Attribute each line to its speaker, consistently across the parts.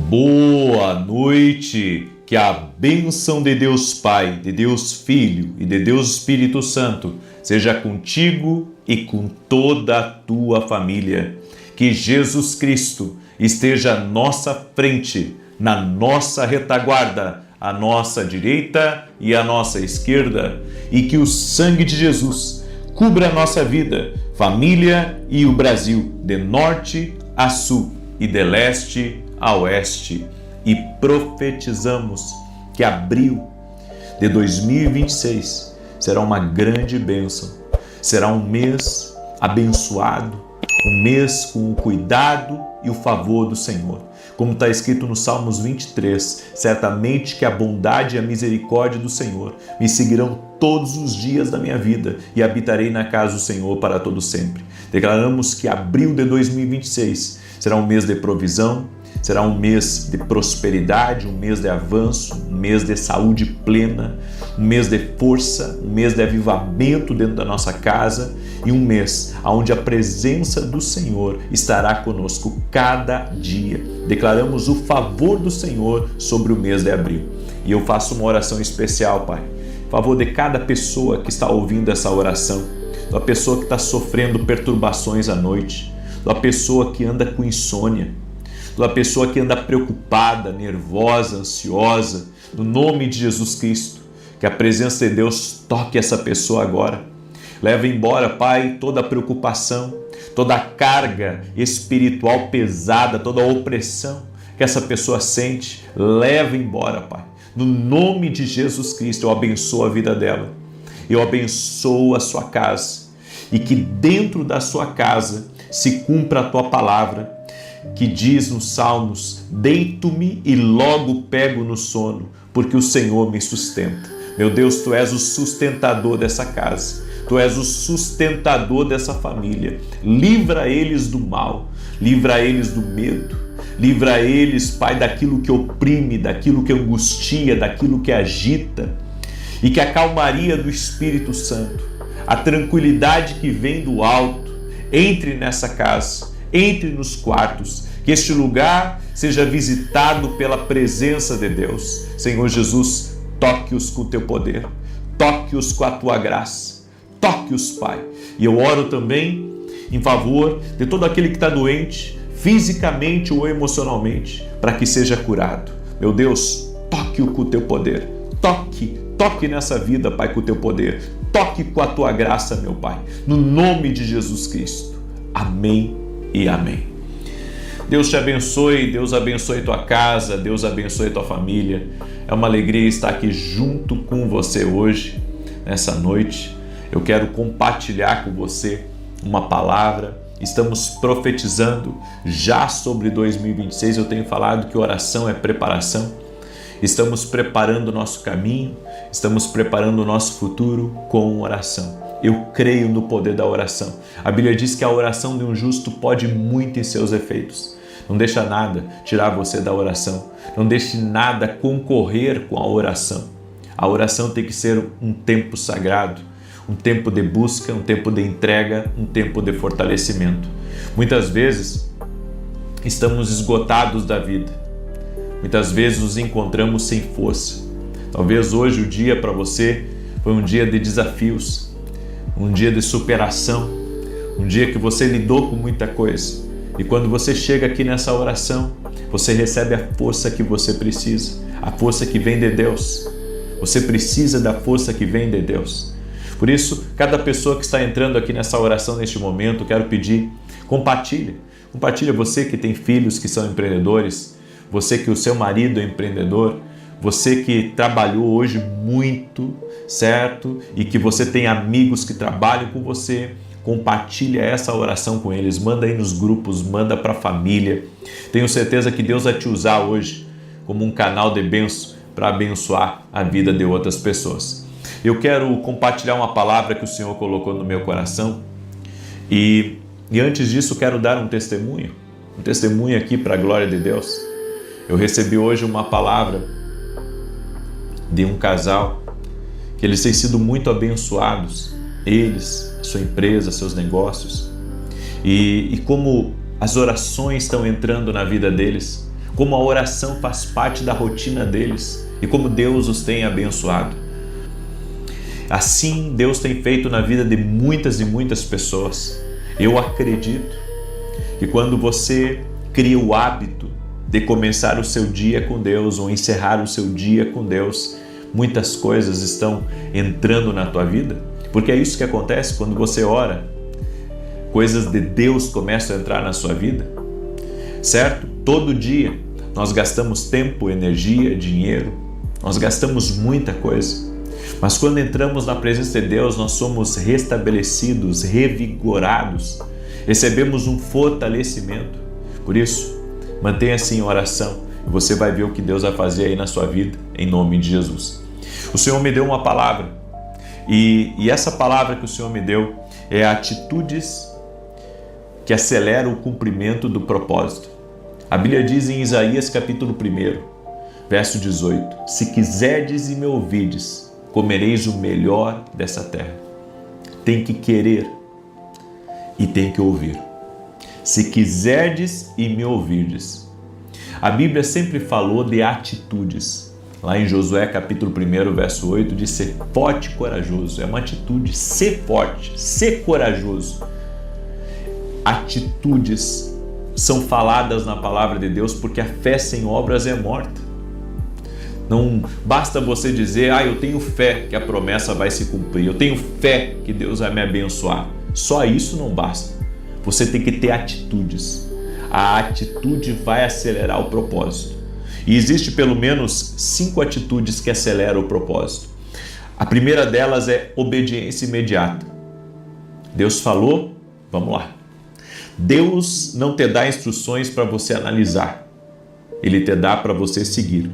Speaker 1: Boa noite, que a bênção de Deus Pai, de Deus Filho e de Deus Espírito Santo seja contigo e com toda a tua família. Que Jesus Cristo esteja à nossa frente, na nossa retaguarda, à nossa direita e à nossa esquerda, e que o sangue de Jesus cubra a nossa vida, família e o Brasil, de norte a sul e de leste a oeste. E profetizamos que abril de 2026 será uma grande bênção, será um mês abençoado, um mês com o cuidado e o favor do Senhor. Como está escrito no Salmos 23, certamente que a bondade e a misericórdia do Senhor me seguirão todos os dias da minha vida e habitarei na casa do Senhor para todo sempre. Declaramos que abril de 2026 será um mês de provisão, será um mês de prosperidade, um mês de avanço, um mês de saúde plena, um mês de força, um mês de avivamento dentro da nossa casa e um mês onde a presença do Senhor estará conosco cada dia. Declaramos o favor do Senhor sobre o mês de abril. E eu faço uma oração especial, Pai, em favor de cada pessoa que está ouvindo essa oração, da pessoa que está sofrendo perturbações à noite, da pessoa que anda com insônia, da pessoa que anda preocupada, nervosa, ansiosa, no nome de Jesus Cristo, que a presença de Deus toque essa pessoa agora. Leva embora, Pai, toda a preocupação, toda a carga espiritual pesada, toda a opressão que essa pessoa sente. Leva embora, Pai. No nome de Jesus Cristo, eu abençoo a vida dela. Eu abençoo a sua casa. E que dentro da sua casa se cumpra a tua palavra, que diz nos Salmos: deito-me e logo pego no sono, porque o Senhor me sustenta. Meu Deus, Tu és o sustentador dessa casa, Tu és o sustentador dessa família. Livra eles do mal, livra eles do medo, livra eles, Pai, daquilo que oprime, daquilo que angustia, daquilo que agita, e que a calmaria do Espírito Santo, a tranquilidade que vem do alto, entre nessa casa, entre nos quartos, que este lugar seja visitado pela presença de Deus. Senhor Jesus, toque-os com o Teu poder, toque-os com a Tua graça, toque-os, Pai. E eu oro também em favor de todo aquele que está doente, fisicamente ou emocionalmente, para que seja curado. Meu Deus, toque-o com o Teu poder, toque nessa vida, Pai, com o Teu poder, toque com a Tua graça, meu Pai, no nome de Jesus Cristo. Amém e amém. Deus te abençoe, Deus abençoe tua casa, Deus abençoe tua família. É uma alegria estar aqui junto com você hoje, nessa noite. Eu quero compartilhar com você uma palavra. Estamos profetizando já sobre 2026. Eu tenho falado que oração é preparação. Estamos preparando o nosso caminho, estamos preparando o nosso futuro com oração. Eu creio no poder da oração. A Bíblia diz que a oração de um justo pode muito em seus efeitos. Não deixa nada tirar você da oração. Não deixe nada concorrer com a oração. A oração tem que ser um tempo sagrado, um tempo de busca, um tempo de entrega, um tempo de fortalecimento. Muitas vezes estamos esgotados da vida. Muitas vezes nos encontramos sem força. Talvez hoje o dia para você foi um dia de desafios, um dia de superação, um dia que você lidou com muita coisa. E quando você chega aqui nessa oração, você recebe a força que você precisa, a força que vem de Deus. Você precisa da força que vem de Deus. Por isso, cada pessoa que está entrando aqui nessa oração neste momento, quero pedir, compartilha. Compartilha, você que tem filhos que são empreendedores, você que o seu marido é empreendedor, você que trabalhou hoje muito, certo? E que você tem amigos que trabalham com você, compartilha essa oração com eles, manda aí nos grupos, manda para a família. Tenho certeza que Deus vai te usar hoje como um canal de bênção para abençoar a vida de outras pessoas. Eu quero compartilhar uma palavra que o Senhor colocou no meu coração e antes disso quero dar um testemunho aqui para a glória de Deus. Eu recebi hoje uma palavra de um casal que eles têm sido muito abençoados, eles, a sua empresa, seus negócios, e como as orações estão entrando na vida deles, como a oração faz parte da rotina deles e como Deus os tem abençoado. Assim, Deus tem feito na vida de muitas e muitas pessoas. Eu acredito que quando você cria o hábito de começar o seu dia com Deus ou encerrar o seu dia com Deus, muitas coisas estão entrando na tua vida, porque é isso que acontece quando você ora. Coisas de Deus começam a entrar na sua vida, certo? Todo dia nós gastamos tempo, energia, dinheiro, nós gastamos muita coisa, mas quando entramos na presença de Deus, nós somos restabelecidos, revigorados, recebemos um fortalecimento. Por isso, mantenha-se em oração e você vai ver o que Deus vai fazer aí na sua vida, em nome de Jesus. O Senhor me deu uma palavra e essa palavra que o Senhor me deu é atitudes que aceleram o cumprimento do propósito. A Bíblia diz em Isaías capítulo 1, verso 18: se quiserdes e me ouvides, comereis o melhor dessa terra. Tem que querer e tem que ouvir. Se quiserdes e me ouvirdes. A Bíblia sempre falou de atitudes. Lá em Josué capítulo 1, verso 8, diz ser forte e corajoso. É uma atitude, ser forte, ser corajoso. Atitudes são faladas na palavra de Deus porque a fé sem obras é morta. Não basta você dizer, eu tenho fé que a promessa vai se cumprir, eu tenho fé que Deus vai me abençoar. Só isso não basta. Você tem que ter atitudes. A atitude vai acelerar o propósito. E existe pelo menos 5 atitudes que aceleram o propósito. A primeira delas é obediência imediata. Deus falou, vamos lá. Deus não te dá instruções para você analisar. Ele te dá para você seguir.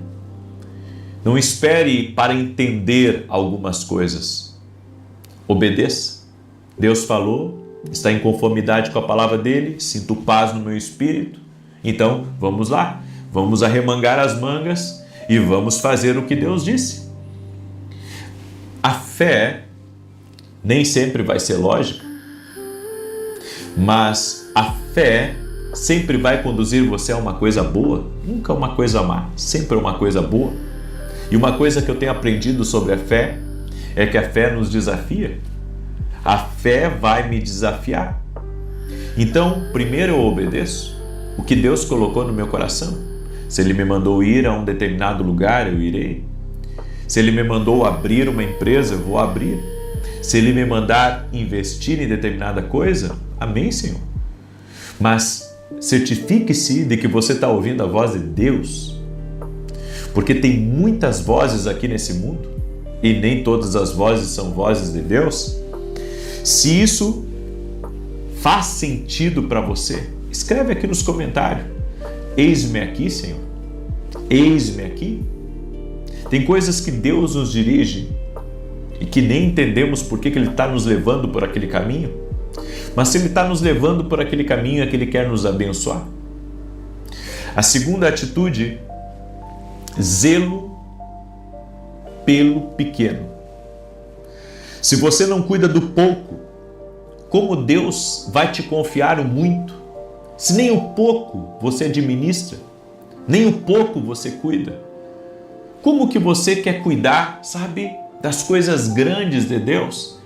Speaker 1: Não espere para entender algumas coisas. Obedeça. Deus falou, está em conformidade com a palavra dele, sinto paz no meu espírito. Então, vamos lá. Vamos arremangar as mangas e vamos fazer o que Deus disse. A fé nem sempre vai ser lógica, mas a fé sempre vai conduzir você a uma coisa boa, nunca uma coisa má, sempre uma coisa boa. E uma coisa que eu tenho aprendido sobre a fé é que a fé nos desafia. A fé vai me desafiar. Então, primeiro eu obedeço o que Deus colocou no meu coração. Se Ele me mandou ir a um determinado lugar, eu irei. Se Ele me mandou abrir uma empresa, eu vou abrir. Se Ele me mandar investir em determinada coisa, amém, Senhor. Mas certifique-se de que você está ouvindo a voz de Deus. Porque tem muitas vozes aqui nesse mundo e nem todas as vozes são vozes de Deus. Se isso faz sentido para você, escreve aqui nos comentários. Eis-me aqui, Senhor. Eis-me aqui. Tem coisas que Deus nos dirige e que nem entendemos por que Ele está nos levando por aquele caminho. Mas se Ele está nos levando por aquele caminho, é que Ele quer nos abençoar. A segunda atitude, zelo pelo pequeno. Se você não cuida do pouco, como Deus vai te confiar o muito? Se nem o pouco você administra, nem o pouco você cuida, como que você quer cuidar, sabe, das coisas grandes de Deus?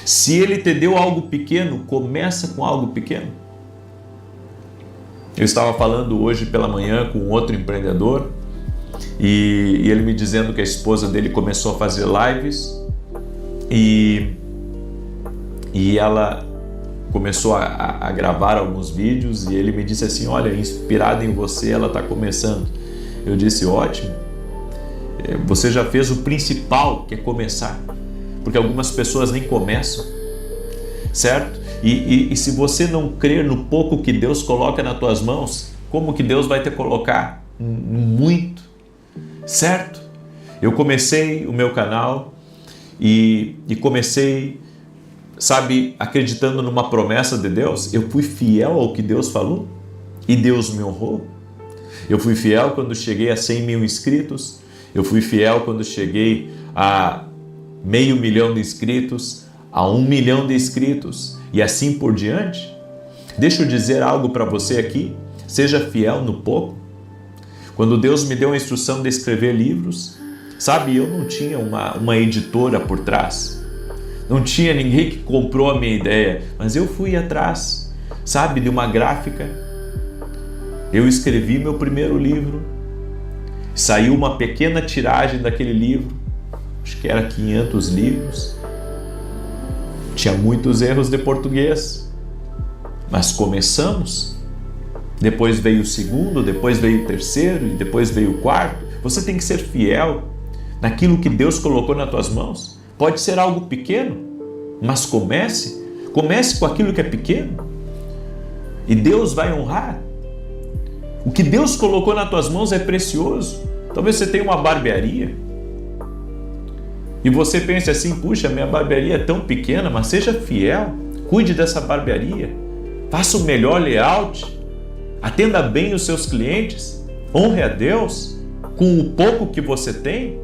Speaker 1: Se Ele te deu algo pequeno, começa com algo pequeno. Eu estava falando hoje pela manhã com outro empreendedor e ele me dizendo que a esposa dele começou a fazer lives e ela começou a gravar alguns vídeos e ele me disse assim, olha, inspirada em você, ela está começando. Eu disse, ótimo, você já fez o principal, que é começar, porque algumas pessoas nem começam, certo? E se você não crer no pouco que Deus coloca nas tuas mãos, como que Deus vai te colocar muito, certo? Eu comecei o meu canal e comecei, sabe, acreditando numa promessa de Deus. Eu fui fiel ao que Deus falou e Deus me honrou. Eu fui fiel quando cheguei a 100 mil inscritos. Eu fui fiel quando cheguei a 500 mil de inscritos, a 1 milhão de inscritos e assim por diante. Deixa eu dizer algo para você aqui. Seja fiel no pouco. Quando Deus me deu a instrução de escrever livros, sabe, eu não tinha uma editora por trás. Não tinha ninguém que comprou a minha ideia, mas eu fui atrás, sabe, de uma gráfica. Eu escrevi meu primeiro livro. Saiu uma pequena tiragem daquele livro. Acho que era 500 livros. Tinha muitos erros de português. Mas começamos. Depois veio o segundo, depois veio o terceiro e depois veio o quarto. Você tem que ser fiel naquilo que Deus colocou nas tuas mãos. Pode ser algo pequeno, mas comece com aquilo que é pequeno e Deus vai honrar. O que Deus colocou nas tuas mãos é precioso. Talvez você tenha uma barbearia e você pense assim, puxa, minha barbearia é tão pequena, mas seja fiel, cuide dessa barbearia, faça o melhor layout, atenda bem os seus clientes, honre a Deus com o pouco que você tem.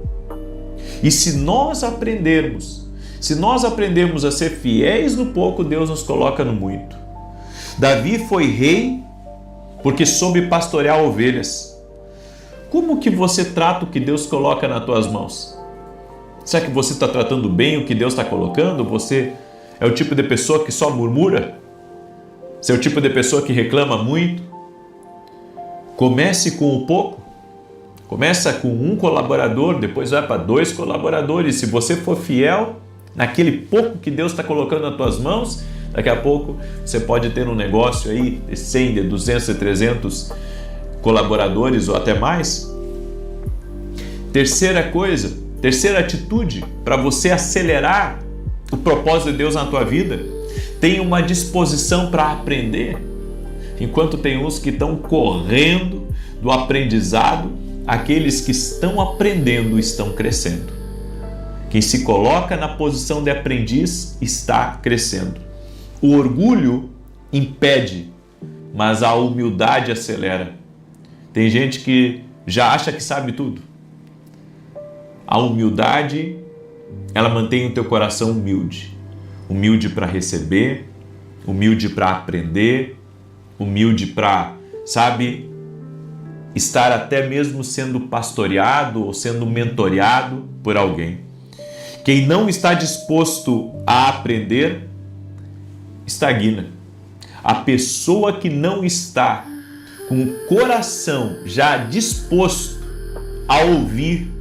Speaker 1: E se nós aprendermos a ser fiéis no pouco, Deus nos coloca no muito. Davi foi rei porque soube pastorear ovelhas. Como que você trata o que Deus coloca nas tuas mãos? Será que você está tratando bem o que Deus está colocando? Você é o tipo de pessoa que só murmura? Você é o tipo de pessoa que reclama muito? Comece com o pouco. Começa com um colaborador, depois vai para 2 colaboradores. Se você for fiel naquele pouco que Deus está colocando nas tuas mãos, daqui a pouco você pode ter um negócio aí de 100, de 200, de 300 colaboradores ou até mais. Terceira atitude para você acelerar o propósito de Deus na tua vida, tenha uma disposição para aprender. Enquanto tem uns que estão correndo do aprendizado, aqueles que estão aprendendo estão crescendo. Quem se coloca na posição de aprendiz está crescendo. O orgulho impede, mas a humildade acelera. Tem gente que já acha que sabe tudo. A humildade, ela mantém o teu coração humilde. Humilde para receber, humilde para aprender, humilde para, sabe, estar até mesmo sendo pastoreado ou sendo mentoreado por alguém. Quem não está disposto a aprender, estagna. A pessoa que não está com o coração já disposto a ouvir,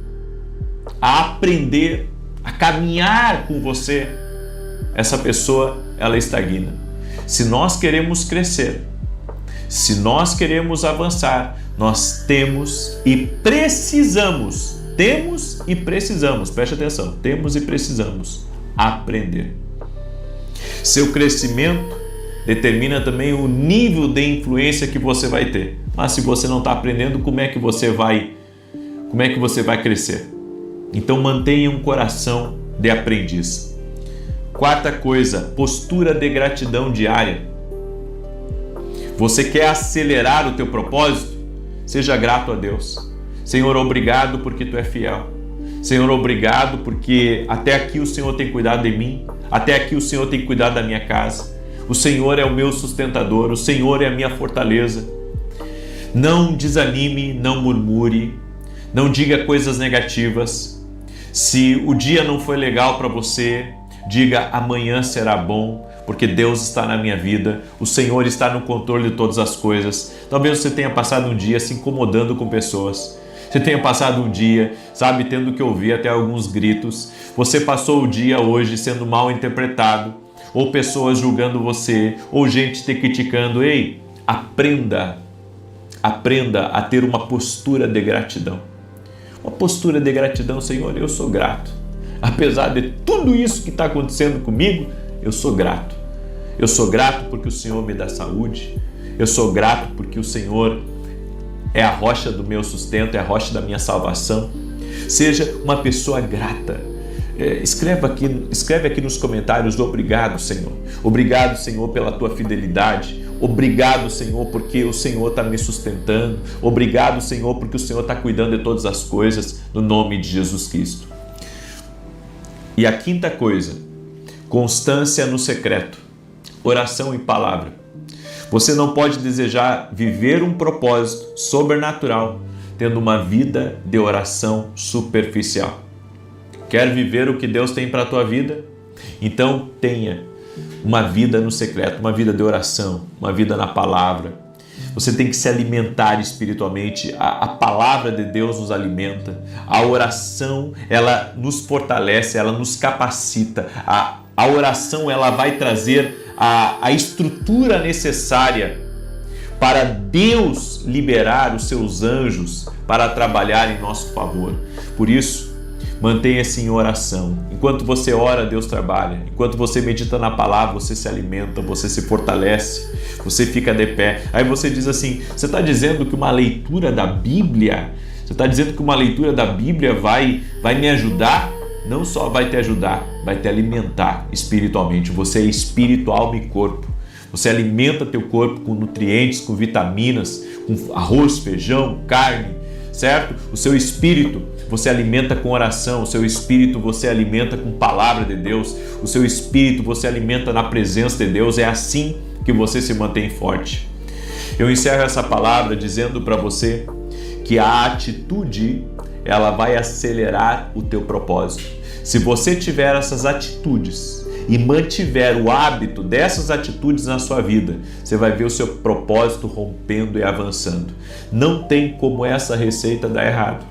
Speaker 1: a aprender, a caminhar com você, essa pessoa, ela estagna. Se nós queremos crescer, se nós queremos avançar, nós temos e precisamos, preste atenção, temos e precisamos aprender. Seu crescimento determina também o nível de influência que você vai ter. Mas se você não está aprendendo, como é que você vai crescer? Então mantenha um coração de aprendiz. Quarta coisa, postura de gratidão diária. Você quer acelerar o teu propósito? Seja grato a Deus. Senhor, obrigado porque Tu é fiel. Senhor, obrigado porque até aqui o Senhor tem cuidado de mim. Até aqui o Senhor tem cuidado da minha casa. O Senhor é o meu sustentador. O Senhor é a minha fortaleza. Não desanime, não murmure. Não diga coisas negativas. Se o dia não foi legal para você, diga amanhã será bom, porque Deus está na minha vida, o Senhor está no controle de todas as coisas. Talvez você tenha passado um dia se incomodando com pessoas. Você tenha passado um dia, sabe, tendo que ouvir até alguns gritos. Você passou o dia hoje sendo mal interpretado, ou pessoas julgando você, ou gente te criticando. Ei, aprenda a ter uma postura de gratidão. Uma postura de gratidão, Senhor, eu sou grato. Apesar de tudo isso que está acontecendo comigo, eu sou grato. Eu sou grato porque o Senhor me dá saúde. Eu sou grato porque o Senhor é a rocha do meu sustento, é a rocha da minha salvação. Seja uma pessoa grata. Escreve aqui nos comentários, obrigado, Senhor. Obrigado, Senhor, pela tua fidelidade. Obrigado, Senhor, porque o Senhor está me sustentando. Obrigado, Senhor, porque o Senhor está cuidando de todas as coisas, no nome de Jesus Cristo. E a quinta coisa, constância no secreto, oração e palavra. Você não pode desejar viver um propósito sobrenatural tendo uma vida de oração superficial. Quer viver o que Deus tem para a tua vida? Então tenha uma vida no secreto, uma vida de oração, uma vida na palavra. Você tem que se alimentar espiritualmente. A palavra de Deus nos alimenta. A oração, ela nos fortalece, ela nos capacita. A oração, ela vai trazer a estrutura necessária para Deus liberar os seus anjos para trabalhar em nosso favor. Por isso, mantenha-se em oração. Enquanto você ora, Deus trabalha. Enquanto você medita na palavra, você se alimenta, você se fortalece, você fica de pé. Aí você diz assim, você está dizendo que uma leitura da Bíblia, vai me ajudar? Não só vai te ajudar, vai te alimentar espiritualmente. Você é espírito, alma e corpo. Você alimenta teu corpo com nutrientes, com vitaminas, com arroz, feijão, carne, certo? O seu espírito você alimenta com oração, o seu espírito você alimenta com palavra de Deus, o seu espírito você alimenta na presença de Deus. É assim que você se mantém forte. Eu encerro essa palavra dizendo para você que a atitude, ela vai acelerar o teu propósito. Se você tiver essas atitudes e mantiver o hábito dessas atitudes na sua vida, você vai ver o seu propósito rompendo e avançando. Não tem como essa receita dar errado,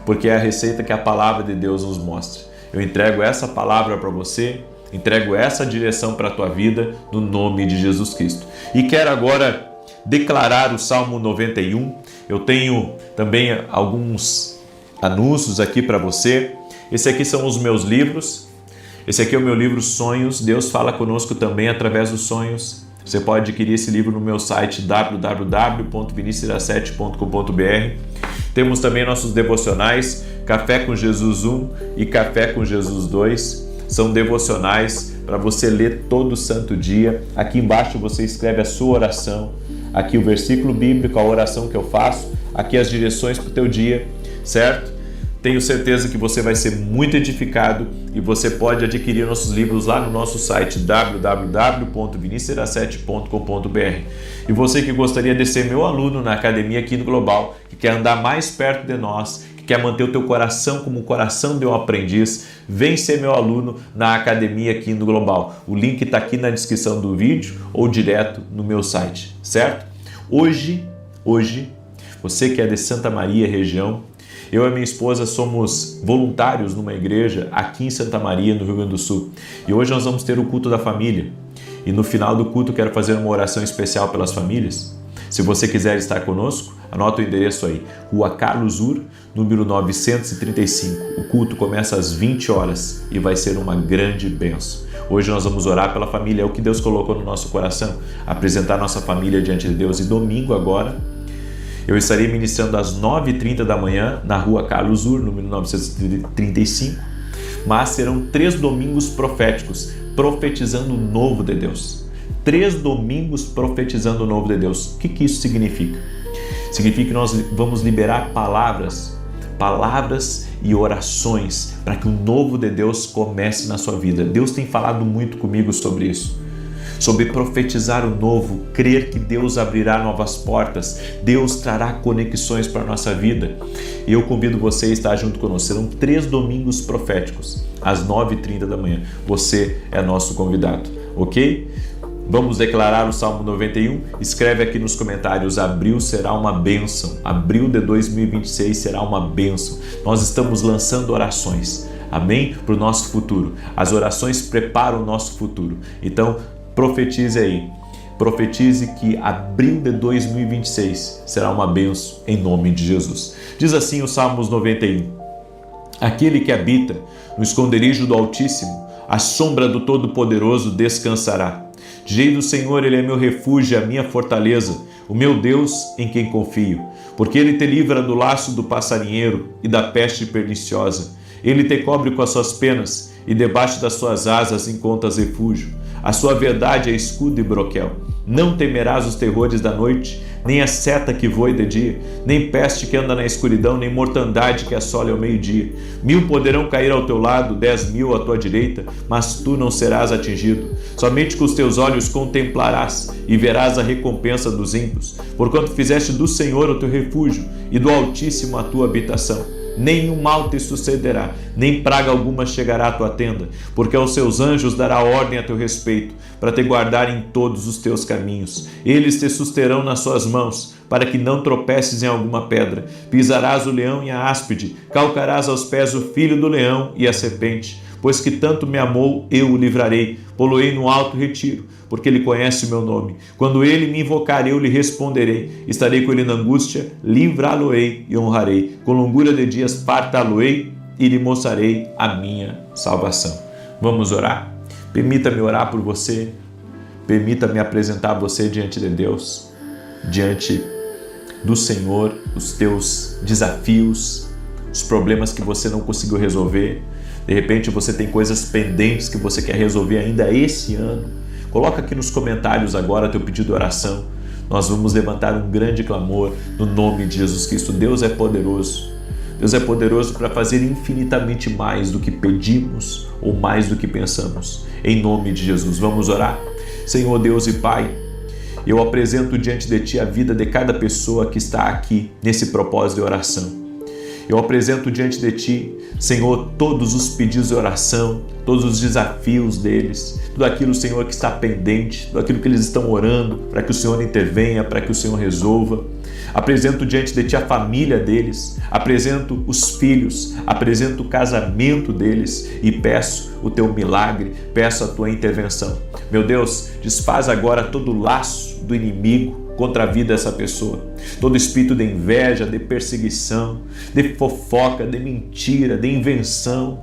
Speaker 1: porque é a receita que a palavra de Deus nos mostra. Eu entrego essa palavra para você, entrego essa direção para a tua vida, no nome de Jesus Cristo. E quero agora declarar o Salmo 91. Eu tenho também alguns anúncios aqui para você. Esse aqui são os meus livros. Esse aqui é o meu livro Sonhos. Deus fala conosco também através dos sonhos. Você pode adquirir esse livro no meu site www.vinicius7.com.br. Temos também nossos devocionais, Café com Jesus 1 e Café com Jesus 2. São devocionais para você ler todo santo dia. Aqui embaixo você escreve a sua oração. Aqui o versículo bíblico, a oração que eu faço. Aqui as direções para o teu dia, certo? Tenho certeza que você vai ser muito edificado e você pode adquirir nossos livros lá no nosso site www.vinicius7.com.br. E você que gostaria de ser meu aluno na Academia Quino Global, que quer andar mais perto de nós, que quer manter o teu coração como o coração de um aprendiz, vem ser meu aluno na Academia Quino Global. O link está aqui na descrição do vídeo ou direto no meu site, certo? Hoje, você que é de Santa Maria, região, eu e minha esposa somos voluntários numa igreja aqui em Santa Maria, no Rio Grande do Sul. E hoje nós vamos ter o culto da família. E no final do culto quero fazer uma oração especial pelas famílias. Se você quiser estar conosco, anota o endereço aí. Rua Carlos Ur, número 935. O culto começa às 20 horas e vai ser uma grande bênção. Hoje nós vamos orar pela família. É o que Deus colocou no nosso coração. Apresentar nossa família diante de Deus. E domingo agora, eu estarei ministrando às 9h30 da manhã na Rua Carlos Ur, número 935, mas serão 3 domingos proféticos, profetizando o novo de Deus. 3 domingos profetizando o novo de Deus. O que isso significa? Significa que nós vamos liberar palavras e orações para que o novo de Deus comece na sua vida. Deus tem falado muito comigo sobre isso. Sobre profetizar o novo, crer que Deus abrirá novas portas, Deus trará conexões para a nossa vida. E eu convido você a estar junto conosco. Serão 3 domingos proféticos, às 9h30 da manhã. Você é nosso convidado, ok? Vamos declarar o Salmo 91? Escreve aqui nos comentários, abril será uma bênção. Abril de 2026 será uma bênção. Nós estamos lançando orações, amém? Para o nosso futuro. As orações preparam o nosso futuro. Então, profetize aí, profetize que abril de 2026 será uma bênção em nome de Jesus. Diz assim o Salmos 91: aquele que habita no esconderijo do Altíssimo, à sombra do Todo-Poderoso descansará. Direi do Senhor, Ele é meu refúgio, a minha fortaleza, o meu Deus em quem confio. Porque Ele te livra do laço do passarinheiro e da peste perniciosa. Ele te cobre com as suas penas e debaixo das suas asas encontras refúgio. A sua verdade é escudo e broquel. Não temerás os terrores da noite, nem a seta que voe de dia, nem peste que anda na escuridão, nem mortandade que assole ao meio-dia. 1000 poderão cair ao teu lado, 10.000 à tua direita, mas tu não serás atingido. Somente com os teus olhos contemplarás e verás a recompensa dos ímpios, porquanto fizeste do Senhor o teu refúgio e do Altíssimo a tua habitação. Nenhum mal te sucederá, nem praga alguma chegará à tua tenda, porque aos seus anjos dará ordem a teu respeito, para te guardar em todos os teus caminhos. Eles te susterão nas suas mãos, para que não tropeces em alguma pedra. Pisarás o leão e a áspide, calcarás aos pés o filho do leão e a serpente. Pois que tanto me amou, eu o livrarei, pô-lo-ei no alto retiro, porque ele conhece o meu nome. Quando ele me invocar, eu lhe responderei. Estarei com ele na angústia, livrá-lo-ei e honrarei. Com longura de dias fartá-lo-ei e lhe mostrarei a minha salvação. Vamos orar? Permita-me orar por você, permita-me apresentar você diante de Deus, diante do Senhor, os teus desafios, os problemas que você não conseguiu resolver. De repente você tem coisas pendentes que você quer resolver ainda esse ano. Coloca aqui nos comentários agora teu pedido de oração. Nós vamos levantar um grande clamor no nome de Jesus Cristo. Deus é poderoso. Deus é poderoso para fazer infinitamente mais do que pedimos ou mais do que pensamos. Em nome de Jesus, vamos orar? Senhor Deus e Pai, eu apresento diante de Ti a vida de cada pessoa que está aqui nesse propósito de oração. Eu apresento diante de Ti, Senhor, todos os pedidos de oração, todos os desafios deles, tudo aquilo, Senhor, que está pendente, tudo aquilo que eles estão orando, para que o Senhor intervenha, para que o Senhor resolva. Apresento diante de Ti a família deles, apresento os filhos, apresento o casamento deles e peço o Teu milagre, peço a Tua intervenção. Meu Deus, desfaz agora todo o laço do inimigo contra a vida dessa pessoa. Todo espírito de inveja, de perseguição, de fofoca, de mentira, de invenção,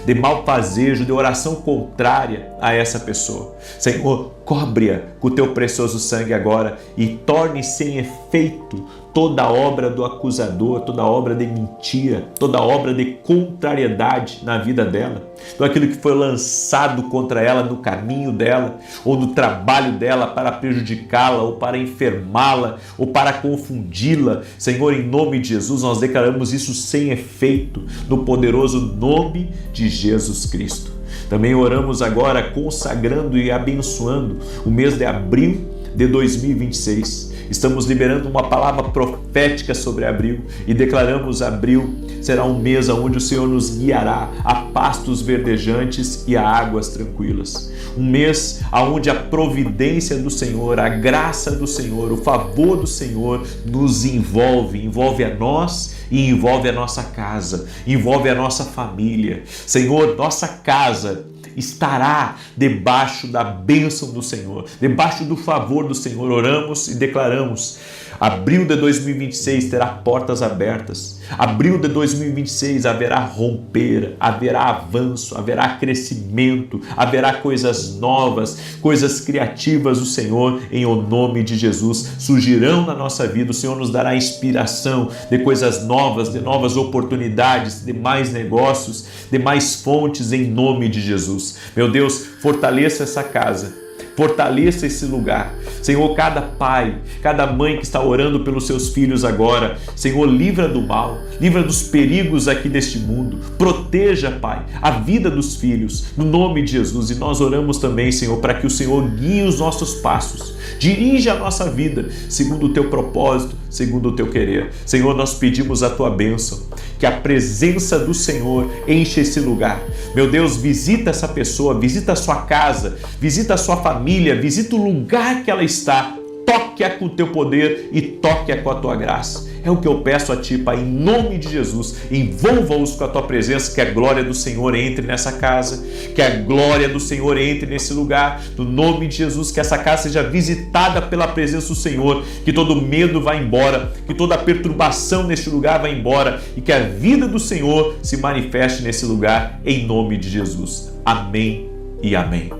Speaker 1: de malfazejo, de oração contrária a essa pessoa. Senhor, cobre-a com o Teu precioso sangue agora e torne sem efeito toda obra do acusador, toda obra de mentira, toda obra de contrariedade na vida dela, tudo aquilo que foi lançado contra ela no caminho dela ou no trabalho dela para prejudicá-la ou para enfermá-la ou para confundi-la. Senhor, em nome de Jesus, nós declaramos isso sem efeito no poderoso nome de Jesus Cristo. Também oramos agora consagrando e abençoando o mês de abril de 2026. Estamos liberando uma palavra profética sobre abril e declaramos abril será um mês onde o Senhor nos guiará a pastos verdejantes e a águas tranquilas. Um mês onde a providência do Senhor, a graça do Senhor, o favor do Senhor nos envolve a nós e envolve a nossa casa, envolve a nossa família. Senhor, nossa casa estará debaixo da bênção do Senhor, debaixo do favor do Senhor. Oramos e declaramos: abril de 2026 terá portas abertas. Abril de 2026 haverá romper, haverá avanço, haverá crescimento, haverá coisas novas, coisas criativas do Senhor, em o nome de Jesus. Surgirão na nossa vida, o Senhor nos dará inspiração de coisas novas, de novas oportunidades, de mais negócios, de mais fontes, em nome de Jesus. Meu Deus, fortaleça essa casa, fortaleça esse lugar. Senhor, cada pai, cada mãe que está orando pelos seus filhos agora, Senhor, livra do mal, livra dos perigos aqui deste mundo. Proteja, Pai, a vida dos filhos, no nome de Jesus. E nós oramos também, Senhor, para que o Senhor guie os nossos passos, dirija a nossa vida segundo o Teu propósito, segundo o Teu querer. Senhor, nós pedimos a Tua bênção, que a presença do Senhor enche esse lugar. Meu Deus, visita essa pessoa, visita a sua casa, visita a sua família, visita o lugar que ela está. Toque-a com o Teu poder e toque-a com a Tua graça. É o que eu peço a Ti, Pai, em nome de Jesus. Envolva-os com a Tua presença, que a glória do Senhor entre nessa casa, que a glória do Senhor entre nesse lugar, no nome de Jesus, que essa casa seja visitada pela presença do Senhor, que todo medo vá embora, que toda perturbação neste lugar vá embora e que a vida do Senhor se manifeste nesse lugar, em nome de Jesus. Amém e amém.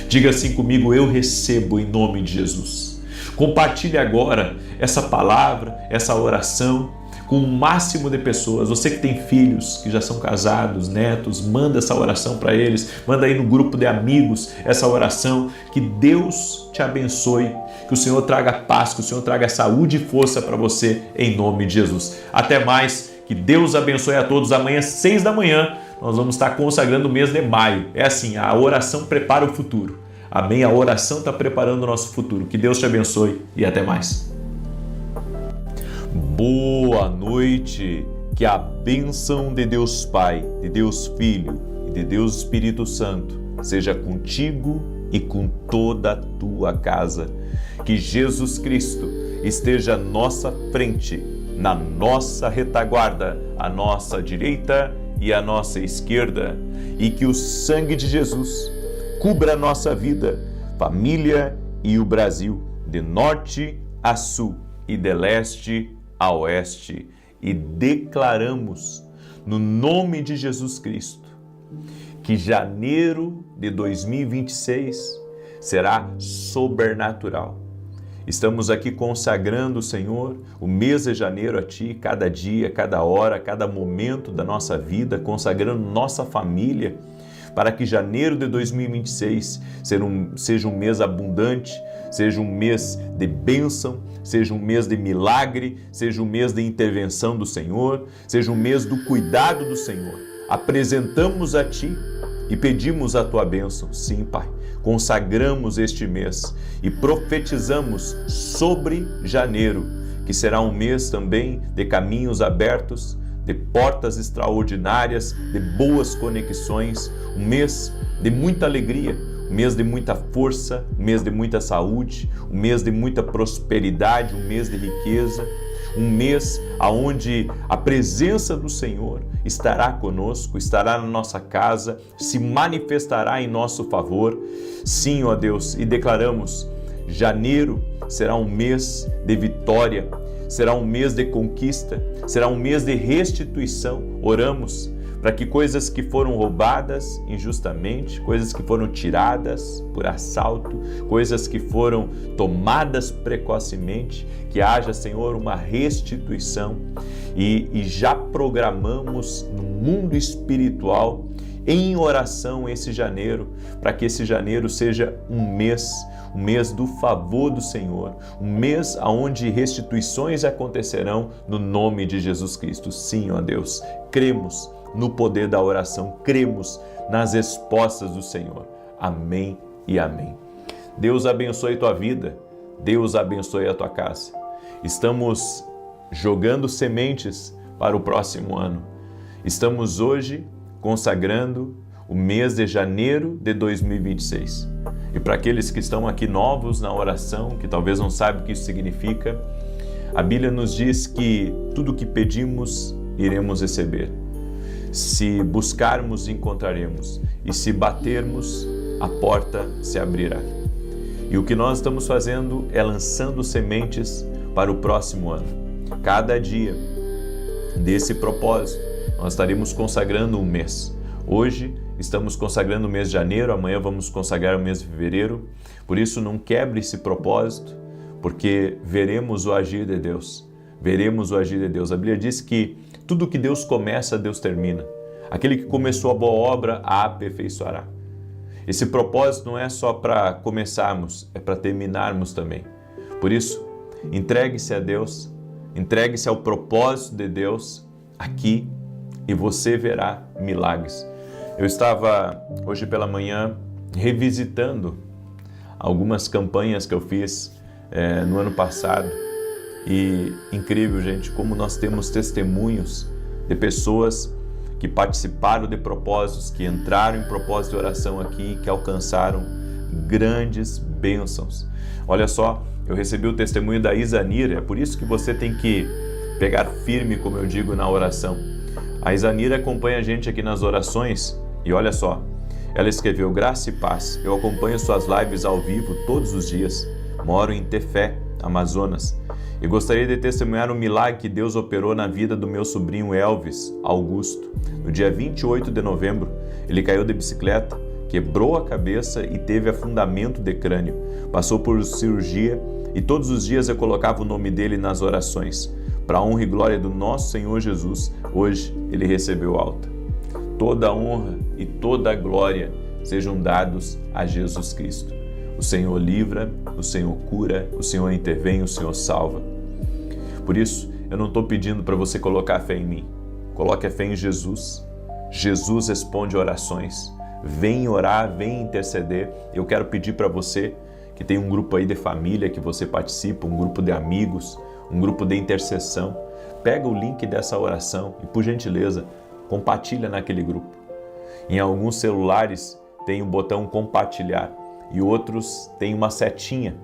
Speaker 1: Diga assim comigo: eu recebo em nome de Jesus. Compartilhe agora essa palavra, essa oração com o máximo de pessoas. Você que tem filhos, que já são casados, netos, manda essa oração para eles, manda aí no grupo de amigos essa oração. Que Deus te abençoe, que o Senhor traga paz, que o Senhor traga saúde e força para você, em nome de Jesus. Até mais, que Deus abençoe a todos. Amanhã, 6 da manhã, nós vamos estar consagrando o mês de maio. É assim, a oração prepara o futuro. Amém? A oração está preparando o nosso futuro. Que Deus te abençoe e até mais. Boa noite. Que a bênção de Deus Pai, de Deus Filho e de Deus Espírito Santo seja contigo e com toda a tua casa. Que Jesus Cristo esteja à nossa frente, na nossa retaguarda, à nossa direita e à nossa esquerda, e que o sangue de Jesus cubra a nossa vida, família e o Brasil, de norte a sul e de leste a oeste. E declaramos, no nome de Jesus Cristo, que janeiro de 2026 será sobrenatural. Estamos aqui consagrando, Senhor, o mês de janeiro a Ti, cada dia, cada hora, cada momento da nossa vida, consagrando nossa família, para que janeiro de 2026 seja um mês abundante, seja um mês de bênção, seja um mês de milagre, seja um mês de intervenção do Senhor, seja um mês do cuidado do Senhor. Apresentamos a Ti e pedimos a Tua bênção. Sim, Pai, consagramos este mês e profetizamos sobre janeiro, que será um mês também de caminhos abertos, de portas extraordinárias, de boas conexões, um mês de muita alegria, um mês de muita força, um mês de muita saúde, um mês de muita prosperidade, um mês de riqueza, um mês onde a presença do Senhor estará conosco, estará na nossa casa, se manifestará em nosso favor. Sim, ó Deus, e declaramos, janeiro será um mês de vitória, será um mês de conquista, será um mês de restituição. Oramos para que coisas que foram roubadas injustamente, coisas que foram tiradas por assalto, coisas que foram tomadas precocemente, que haja, Senhor, uma restituição. E já programamos no mundo espiritual, em oração, esse janeiro, para que esse janeiro seja um mês do favor do Senhor, um mês onde restituições acontecerão no nome de Jesus Cristo. Sim, ó Deus, cremos no poder da oração, cremos nas respostas do Senhor. Amém e amém. Deus abençoe tua vida, Deus abençoe a tua casa. Estamos jogando sementes para o próximo ano. Estamos hoje consagrando o mês de janeiro de 2026. E para aqueles que estão aqui novos na oração, que talvez não saibam o que isso significa, a Bíblia nos diz que tudo o que pedimos, iremos receber. Se buscarmos, encontraremos. E se batermos, a porta se abrirá. E o que nós estamos fazendo é lançando sementes para o próximo ano. Cada dia desse propósito, nós estaremos consagrando um mês. Hoje estamos consagrando o mês de janeiro, amanhã vamos consagrar o mês de fevereiro. Por isso, não quebre esse propósito, porque veremos o agir de Deus. Veremos o agir de Deus. A Bíblia diz que tudo que Deus começa, Deus termina. Aquele que começou a boa obra, a aperfeiçoará. Esse propósito não é só para começarmos, é para terminarmos também. Por isso, entregue-se a Deus, entregue-se ao propósito de Deus aqui e você verá milagres. Eu estava hoje pela manhã revisitando algumas campanhas que eu fiz no ano passado e incrível, gente, como nós temos testemunhos de pessoas que participaram de propósitos, que entraram em propósito de oração aqui, que alcançaram grandes bênçãos. Olha só, eu recebi o testemunho da Isanira, é por isso que você tem que pegar firme, como eu digo, na oração. A Isanira acompanha a gente aqui nas orações e olha só, ela escreveu: graça e paz, eu acompanho suas lives ao vivo todos os dias, moro em Tefé, Amazonas, e gostaria de testemunhar um milagre que Deus operou na vida do meu sobrinho Elvis Augusto. No dia 28 de novembro, ele caiu de bicicleta, quebrou a cabeça e teve afundamento de crânio. Passou por cirurgia e todos os dias eu colocava o nome dele nas orações. Para a honra e glória do nosso Senhor Jesus, hoje ele recebeu alta. Toda a honra e toda a glória sejam dados a Jesus Cristo. O Senhor livra, o Senhor cura, o Senhor intervém, o Senhor salva. Por isso, eu não estou pedindo para você colocar fé em mim. Coloque a fé em Jesus. Jesus responde orações. Vem orar, vem interceder. Eu quero pedir para você que tem um grupo aí de família que você participa, um grupo de amigos, um grupo de intercessão. Pega o link dessa oração e, por gentileza, compartilha naquele grupo. Em alguns celulares tem o botão compartilhar e outros tem uma setinha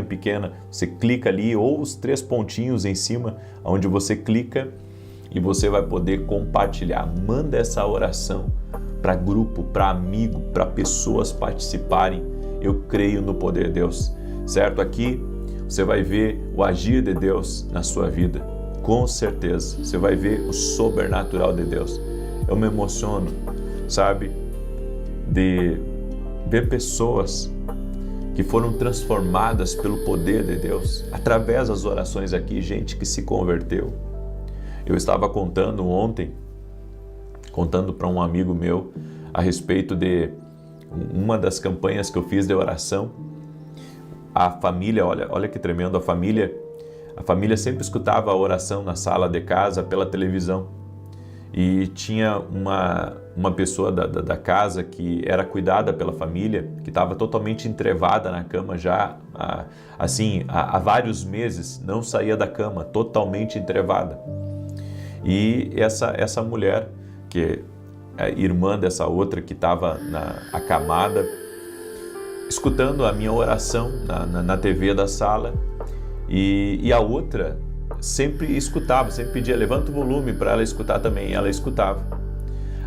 Speaker 1: pequena. Você clica ali ou os 3 pontinhos em cima, onde você clica e você vai poder compartilhar. Manda essa oração para grupo, para amigo, para pessoas participarem. Eu creio no poder de Deus, certo? Aqui você vai ver o agir de Deus na sua vida, com certeza. Você vai ver o sobrenatural de Deus. Eu me emociono, sabe, de ver pessoas que foram transformadas pelo poder de Deus, através das orações aqui, gente que se converteu. Eu estava contando para um amigo meu a respeito de uma das campanhas que eu fiz de oração. A família, olha que tremendo, a família sempre escutava a oração na sala de casa pela televisão. E tinha uma pessoa da casa que era cuidada pela família, que estava totalmente entrevada na cama já, há vários meses, não saía da cama, totalmente entrevada. E essa mulher, que é irmã dessa outra que estava acamada, escutando a minha oração na TV da sala, e a outra sempre escutava, sempre pedia, levanta o volume para ela escutar também, ela escutava.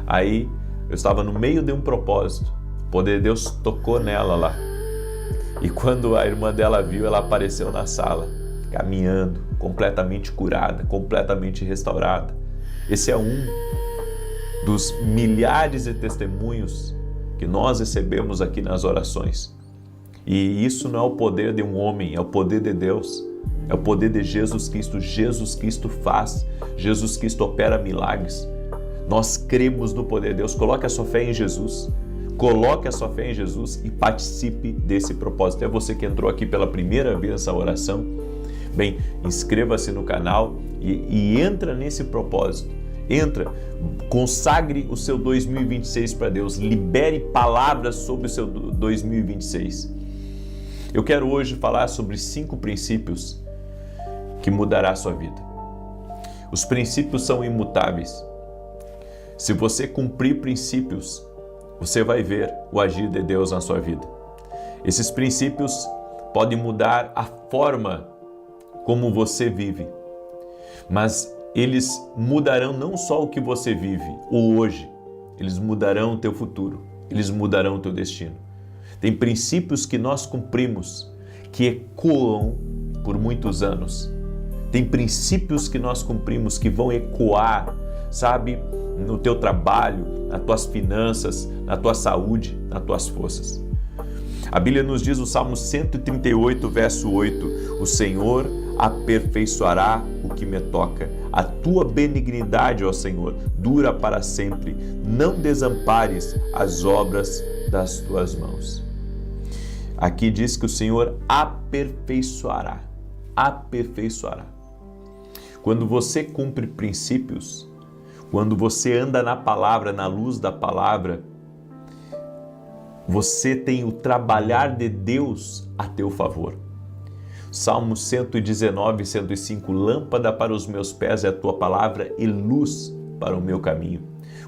Speaker 1: Aí eu estava no meio de um propósito, o poder de Deus tocou nela lá, e quando a irmã dela viu, ela apareceu na sala, caminhando, completamente curada, completamente restaurada. Esse é um dos milhares de testemunhos que nós recebemos aqui nas orações. E isso não é o poder de um homem, é o poder de Deus. É o poder de Jesus Cristo. Jesus Cristo faz, Jesus Cristo opera milagres. Nós cremos no poder de Deus. Coloque a sua fé em Jesus. Coloque a sua fé em Jesus e participe desse propósito. É você que entrou aqui pela primeira vez nessa oração. Bem, inscreva-se no canal e entra nesse propósito. Entra, consagre o seu 2026 para Deus. Libere palavras sobre o seu 2026. Eu quero hoje falar sobre 5 princípios que mudará a sua vida. Os princípios são imutáveis. Se você cumprir princípios, você vai ver o agir de Deus na sua vida. Esses princípios podem mudar a forma como você vive, mas eles mudarão não só o que você vive, o hoje, eles mudarão o teu futuro, eles mudarão o teu destino. Tem princípios que nós cumprimos que ecoam por muitos anos. Tem princípios que nós cumprimos que vão ecoar, sabe, no teu trabalho, nas tuas finanças, na tua saúde, nas tuas forças. A Bíblia nos diz no Salmo 138, verso 8, o Senhor aperfeiçoará o que me toca. A tua benignidade, ó Senhor, dura para sempre. Não desampares as obras das tuas mãos. Aqui diz que o Senhor aperfeiçoará. Aperfeiçoará. Quando você cumpre princípios, quando você anda na palavra, na luz da palavra, você tem o trabalhar de Deus a teu favor. Salmo 119, 105, lâmpada para os meus pés é a tua palavra e luz para o meu caminho.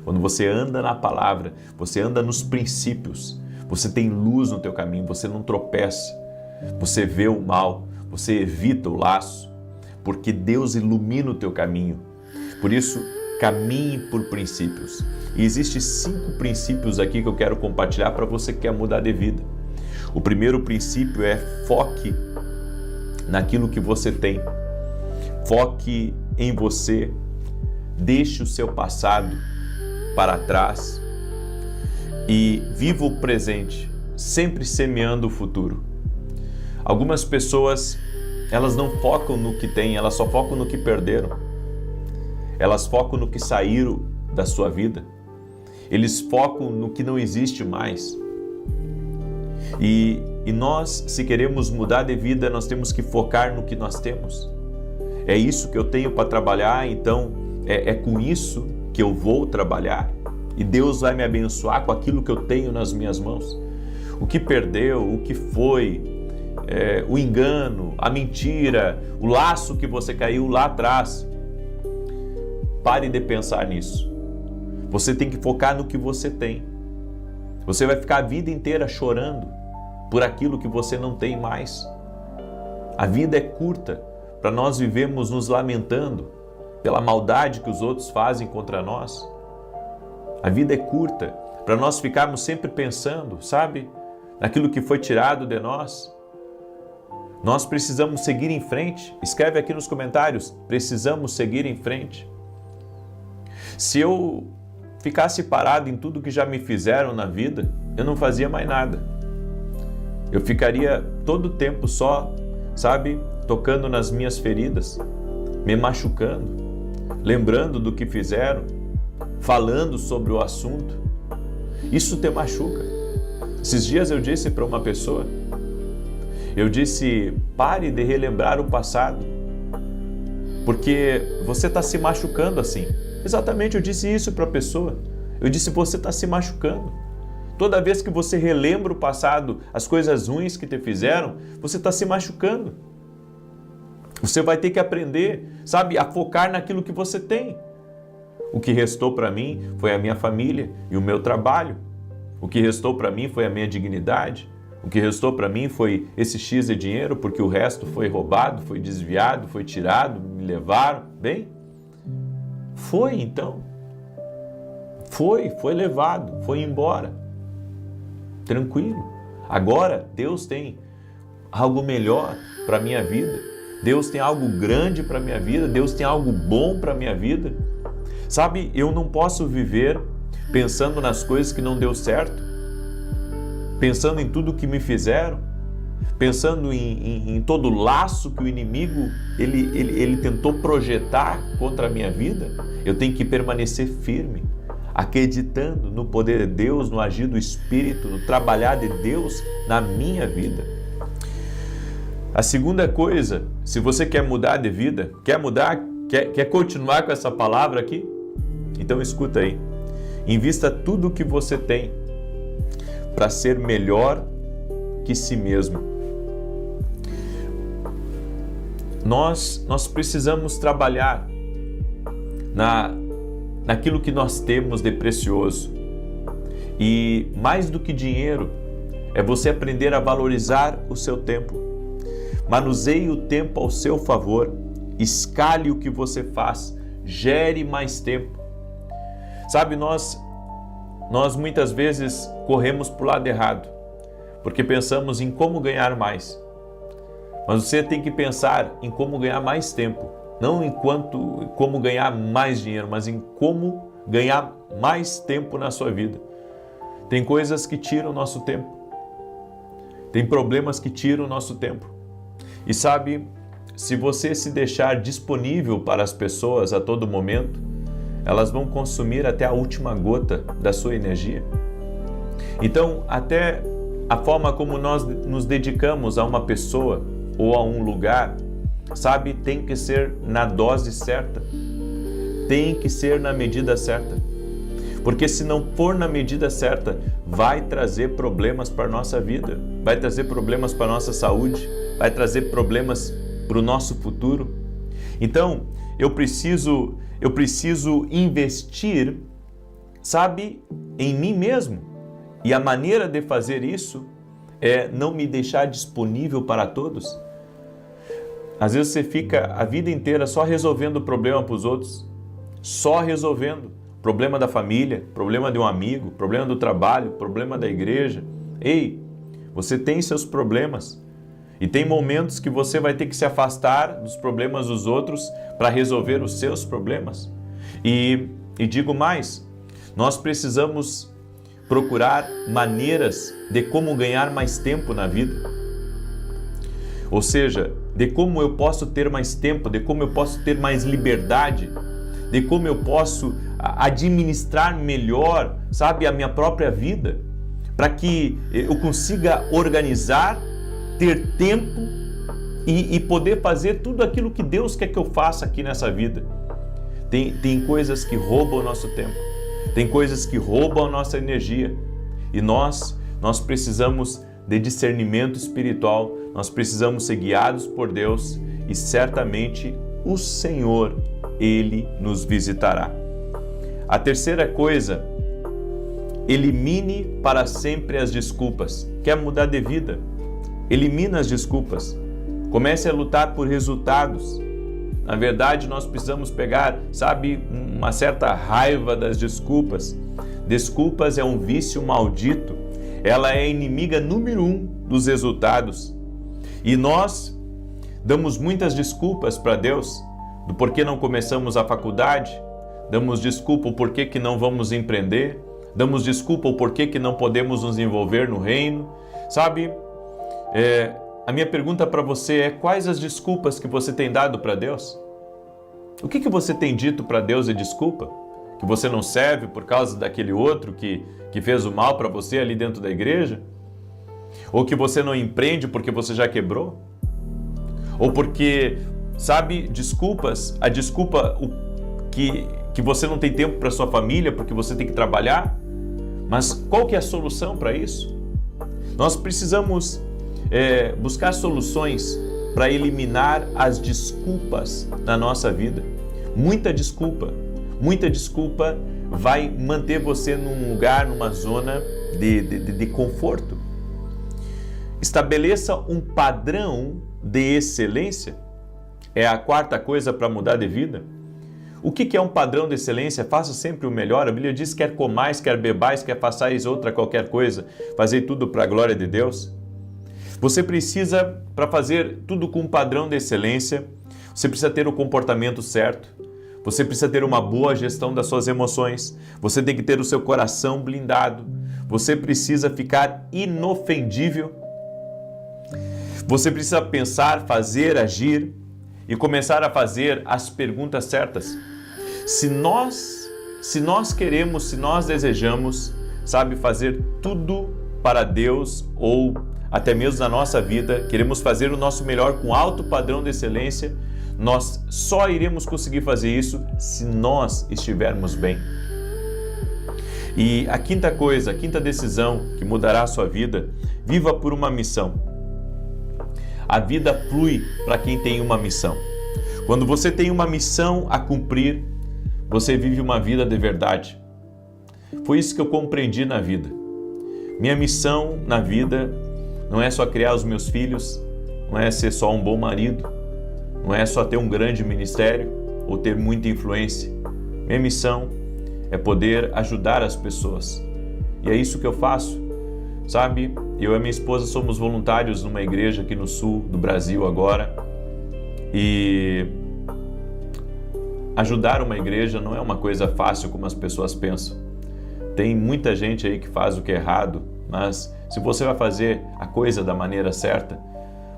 Speaker 1: Quando você anda na palavra, você anda nos princípios, você tem luz no teu caminho, você não tropeça, você vê o mal, você evita o laço, porque Deus ilumina o teu caminho. Por isso, caminhe por princípios. E existem 5 princípios aqui que eu quero compartilhar para você que quer mudar de vida. O primeiro princípio é foque naquilo que você tem. Foque em você. Deixe o seu passado para trás e viva o presente, sempre semeando o futuro. Algumas pessoas elas não focam no que têm, elas só focam no que perderam. Elas focam no que saíram da sua vida. Eles focam no que não existe mais. E nós, se queremos mudar de vida, nós temos que focar no que nós temos. É isso que eu tenho para trabalhar, então é com isso que eu vou trabalhar. E Deus vai me abençoar com aquilo que eu tenho nas minhas mãos. O que perdeu, o que foi, o engano, a mentira, o laço que você caiu lá atrás. Pare de pensar nisso. Você tem que focar no que você tem. Você vai ficar a vida inteira chorando por aquilo que você não tem mais. A vida é curta para nós vivermos nos lamentando pela maldade que os outros fazem contra nós. A vida é curta para nós ficarmos sempre pensando, sabe, naquilo que foi tirado de nós. Nós precisamos seguir em frente. Escreve aqui nos comentários, precisamos seguir em frente. Se eu ficasse parado em tudo que já me fizeram na vida, eu não fazia mais nada. Eu ficaria todo o tempo só, sabe, tocando nas minhas feridas, me machucando, lembrando do que fizeram, falando sobre o assunto. Isso te machuca. Esses dias eu disse para uma pessoa, eu disse, pare de relembrar o passado, porque você está se machucando assim. Exatamente, eu disse isso para a pessoa. Eu disse, você está se machucando. Toda vez que você relembra o passado, as coisas ruins que te fizeram, você está se machucando. Você vai ter que aprender, sabe, a focar naquilo que você tem. O que restou para mim foi a minha família e o meu trabalho. O que restou para mim foi a minha dignidade. O que restou para mim foi esse X de dinheiro, porque o resto foi roubado, foi desviado, foi tirado, me levaram. Bem, foi então. Foi levado, foi embora. Tranquilo. Agora Deus tem algo melhor para a minha vida. Deus tem algo grande para a minha vida. Deus tem algo bom para a minha vida. Sabe, eu não posso viver pensando nas coisas que não deu certo, pensando em tudo que me fizeram, pensando em todo o laço que o inimigo ele tentou projetar contra a minha vida. Eu tenho que permanecer firme, acreditando no poder de Deus, no agir do Espírito, no trabalhar de Deus na minha vida. A segunda coisa, se você quer mudar de vida, quer continuar com essa palavra aqui, então escuta aí. Invista tudo o que você tem para ser melhor que si mesmo. Nós precisamos trabalhar naquilo que nós temos de precioso. E mais do que dinheiro, é você aprender a valorizar o seu tempo. Manuseie o tempo ao seu favor. Escale o que você faz. Gere mais tempo. Sabe, nós muitas vezes corremos para o lado errado, porque pensamos em como ganhar mais. Mas você tem que pensar em como ganhar mais tempo, não em como ganhar mais dinheiro, mas em como ganhar mais tempo na sua vida. Tem coisas que tiram o nosso tempo, tem problemas que tiram o nosso tempo. E sabe, se você se deixar disponível para as pessoas a todo momento, elas vão consumir até a última gota da sua energia. Então, até a forma como nós nos dedicamos a uma pessoa ou a um lugar, sabe, tem que ser na dose certa, tem que ser na medida certa. Porque se não for na medida certa, vai trazer problemas para a nossa vida, vai trazer problemas para a nossa saúde, vai trazer problemas para o nosso futuro. Então, eu preciso investir, sabe, em mim mesmo. E a maneira de fazer isso é não me deixar disponível para todos. Às vezes você fica a vida inteira só resolvendo o problema para os outros, só resolvendo problema da família, problema de um amigo, problema do trabalho, problema da igreja. Ei, você tem seus problemas. E tem momentos que você vai ter que se afastar dos problemas dos outros para resolver os seus problemas. E digo mais, nós precisamos procurar maneiras de como ganhar mais tempo na vida. Ou seja, de como eu posso ter mais tempo, de como eu posso ter mais liberdade, de como eu posso administrar melhor, sabe, a minha própria vida, para que eu consiga organizar, ter tempo e poder fazer tudo aquilo que Deus quer que eu faça aqui nessa vida. Tem coisas que roubam o nosso tempo, tem coisas que roubam a nossa energia, e nós precisamos de discernimento espiritual, nós precisamos ser guiados por Deus, e certamente o Senhor, Ele nos visitará. A terceira coisa, elimine para sempre as desculpas. Quer mudar de vida? Elimina as desculpas. Comece a lutar por resultados. Na verdade, nós precisamos pegar, sabe, uma certa raiva das desculpas. Desculpas é um vício maldito. Ela é a inimiga número 1 dos resultados. E nós damos muitas desculpas para Deus do porquê não começamos a faculdade, damos desculpa o porquê que não vamos empreender, damos desculpa o porquê que não podemos nos envolver no reino. Sabe, a minha pergunta para você é: quais as desculpas que você tem dado para Deus? O que você tem dito para Deus de desculpa? Que você não serve por causa daquele outro que fez o mal para você ali dentro da igreja? Ou que você não empreende porque você já quebrou? Ou porque, sabe, desculpas, a desculpa que você não tem tempo para sua família porque você tem que trabalhar? Mas qual que é a solução para isso? Nós precisamos buscar soluções para eliminar as desculpas na nossa vida. Muita desculpa vai manter você num lugar, numa zona de conforto. Estabeleça um padrão de excelência. É a quarta coisa para mudar de vida. O que é um padrão de excelência? Faça sempre o melhor. A Bíblia diz: quer comais, quer bebais, quer façais outra qualquer coisa, fazei tudo para a glória de Deus. Você precisa, para fazer tudo com um padrão de excelência, você precisa ter o comportamento certo, você precisa ter uma boa gestão das suas emoções, você tem que ter o seu coração blindado, você precisa ficar inofendível, você precisa pensar, fazer, agir e começar a fazer as perguntas certas. Se nós queremos, se nós desejamos, sabe, fazer tudo para Deus ou até mesmo na nossa vida, queremos fazer o nosso melhor com alto padrão de excelência, nós só iremos conseguir fazer isso se nós estivermos bem. E a quinta coisa, a quinta decisão que mudará a sua vida: viva por uma missão. A vida flui para quem tem uma missão. Quando você tem uma missão a cumprir, você vive uma vida de verdade. Foi isso que eu compreendi na vida. Minha missão na vida não é só criar os meus filhos, não é ser só um bom marido, não é só ter um grande ministério ou ter muita influência. Minha missão é poder ajudar as pessoas. E é isso que eu faço. Sabe, eu e minha esposa somos voluntários numa igreja aqui no sul do Brasil agora. E ajudar uma igreja não é uma coisa fácil como as pessoas pensam. Tem muita gente aí que faz o que é errado, mas se você vai fazer a coisa da maneira certa,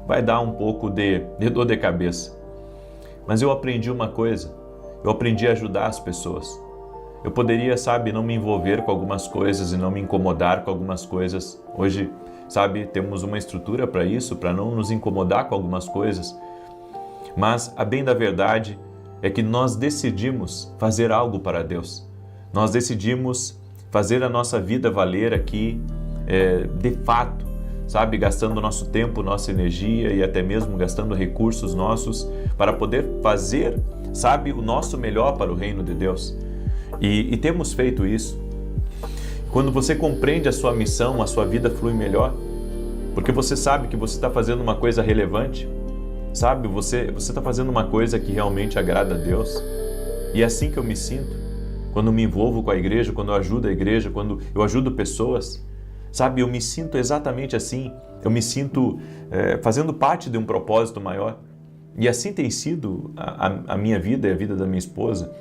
Speaker 1: vai dar um pouco de dor de cabeça. Mas eu aprendi uma coisa: eu aprendi a ajudar as pessoas. Eu poderia, sabe, não me envolver com algumas coisas e não me incomodar com algumas coisas. Hoje, sabe, temos uma estrutura para isso, para não nos incomodar com algumas coisas. Mas a bem da verdade é que nós decidimos fazer algo para Deus. Nós decidimos fazer a nossa vida valer aqui, de fato, sabe, gastando nosso tempo, nossa energia e até mesmo gastando recursos nossos para poder fazer, sabe, o nosso melhor para o reino de Deus. E temos feito isso. Quando você compreende a sua missão, a sua vida flui melhor, porque você sabe que você está fazendo uma coisa relevante, sabe, você está fazendo uma coisa que realmente agrada a Deus. E é assim que eu me sinto quando me envolvo com a igreja, quando eu ajudo a igreja, quando eu ajudo pessoas. Sabe, eu me sinto exatamente assim. Eu me sinto fazendo parte de um propósito maior. E assim tem sido a minha vida e a vida da minha esposa.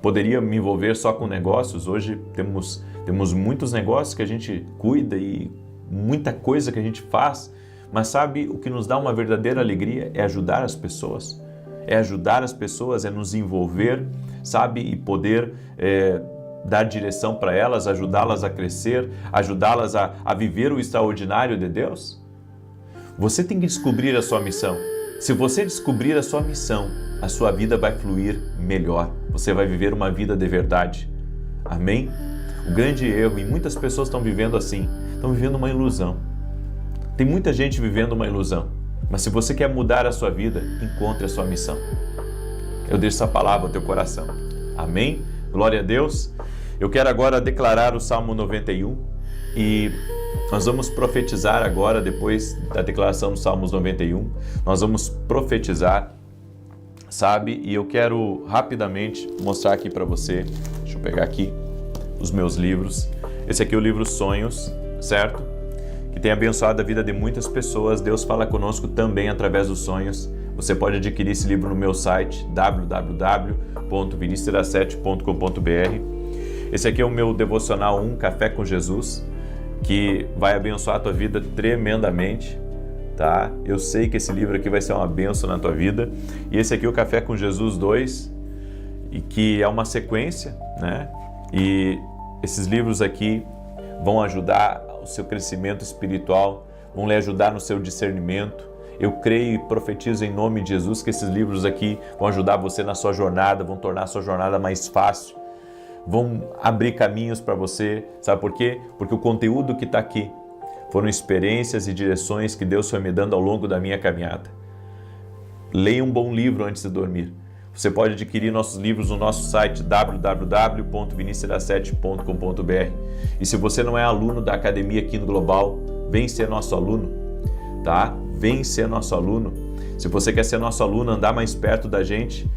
Speaker 1: Poderia me envolver só com negócios. Hoje temos muitos negócios que a gente cuida e muita coisa que a gente faz, Mas sabe, o que nos dá uma verdadeira alegria é ajudar as pessoas. É ajudar as pessoas, é nos envolver, sabe, e poder dar direção para elas, ajudá-las a crescer, ajudá-las a viver o extraordinário de Deus. Você tem que descobrir a sua missão. Se você descobrir a sua missão, a sua vida vai fluir melhor. Você vai viver uma vida de verdade. Amém? O grande erro, e muitas pessoas estão vivendo assim, estão vivendo uma ilusão. Tem muita gente vivendo uma ilusão. Mas se você quer mudar a sua vida, encontre a sua missão. Eu deixo essa palavra ao teu coração. Amém? Glória a Deus. Eu quero agora declarar o Salmo 91 e nós vamos profetizar agora, depois da declaração do Salmos 91, nós vamos profetizar, sabe? E eu quero rapidamente mostrar aqui para você, deixa eu pegar aqui os meus livros. Esse aqui é o livro Sonhos, certo? Que tem abençoado a vida de muitas pessoas. Deus fala conosco também através dos sonhos. Você pode adquirir esse livro no meu site, www.vinicius17.com.br. Esse aqui é o meu devocional 1, Café com Jesus, que vai abençoar a tua vida tremendamente, tá? Eu sei que esse livro aqui vai ser uma bênção na tua vida. E esse aqui é o Café com Jesus 2, e que é uma sequência, né? E esses livros aqui vão ajudar o seu crescimento espiritual, vão lhe ajudar no seu discernimento. Eu creio e profetizo em nome de Jesus que esses livros aqui vão ajudar você na sua jornada, vão tornar a sua jornada mais fácil, vão abrir caminhos para você. Sabe por quê? Porque o conteúdo que está aqui foram experiências e direções que Deus foi me dando ao longo da minha caminhada. Leia um bom livro antes de dormir. Você pode adquirir nossos livros no nosso site www.vinicius17.com.br. E se você não é aluno da Academia Quino Global, vem ser nosso aluno, tá? Vem ser nosso aluno. Se você quer ser nosso aluno, andar mais perto da gente,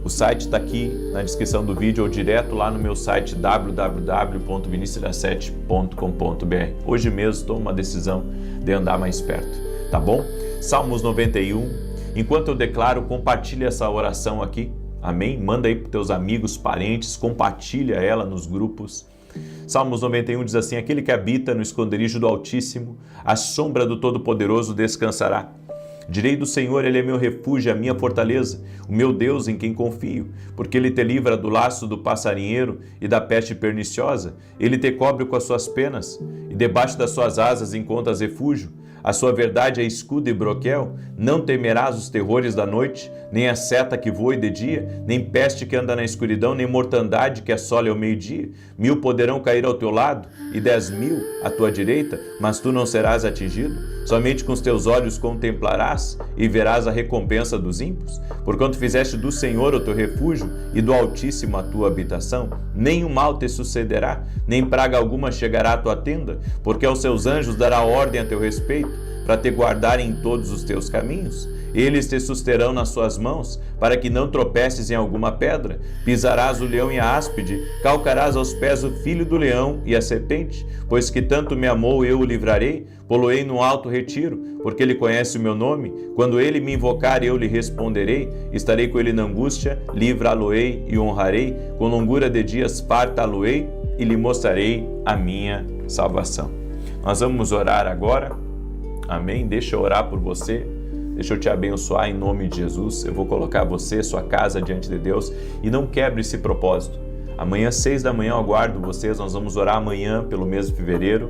Speaker 1: o site está aqui na descrição do vídeo ou direto lá no meu site www.vinicius17.com.br. Hoje mesmo tomo uma decisão de andar mais perto, tá bom? Salmos 91. Enquanto eu declaro, compartilha essa oração aqui, amém? Manda aí para os teus amigos, parentes, compartilha ela nos grupos. Salmos 91 diz assim: aquele que habita no esconderijo do Altíssimo, à sombra do Todo-Poderoso descansará. Direi do Senhor, Ele é meu refúgio, a minha fortaleza, o meu Deus em quem confio, porque Ele te livra do laço do passarinheiro e da peste perniciosa. Ele te cobre com as suas penas, e debaixo das suas asas encontras refúgio. A sua verdade é escudo e broquel. Não temerás os terrores da noite, nem a seta que voe de dia, nem peste que anda na escuridão, nem mortandade que assole ao meio-dia. 1000 poderão cair ao teu lado e 10.000 à tua direita, mas tu não serás atingido. Somente com os teus olhos contemplarás e verás a recompensa dos ímpios. Porquanto fizeste do Senhor o teu refúgio e do Altíssimo a tua habitação, nenhum mal te sucederá, nem praga alguma chegará à tua tenda, porque aos seus anjos dará ordem a teu respeito, para te guardarem em todos os teus caminhos. Eles te susterão nas suas mãos, para que não tropeces em alguma pedra. Pisarás o leão e a áspide, calcarás aos pés o filho do leão e a serpente. Pois que tanto me amou, eu o livrarei, poloei no alto retiro, porque ele conhece o meu nome. Quando ele me invocar, eu lhe responderei. Estarei com ele na angústia, livrá-lo-ei e honrarei. Com longura de dias fartá-lo-ei e lhe mostrarei a minha salvação. Nós vamos orar agora. Amém? Deixa eu orar por você. Deixa eu te abençoar em nome de Jesus. Eu vou colocar você, sua casa diante de Deus, e não quebre esse propósito. Amanhã, 6 da manhã, eu aguardo vocês. Nós vamos orar amanhã pelo mês de fevereiro,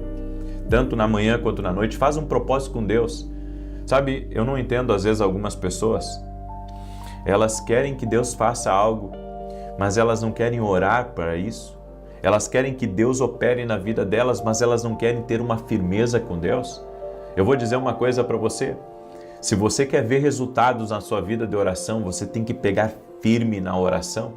Speaker 1: tanto na manhã quanto na noite. Faz um propósito com Deus. Sabe, eu não entendo às vezes algumas pessoas. Elas querem que Deus faça algo, mas elas não querem orar para isso. Elas querem que Deus opere na vida delas, mas elas não querem ter uma firmeza com Deus. Eu vou dizer uma coisa para você. Se você quer ver resultados na sua vida de oração, você tem que pegar firme na oração.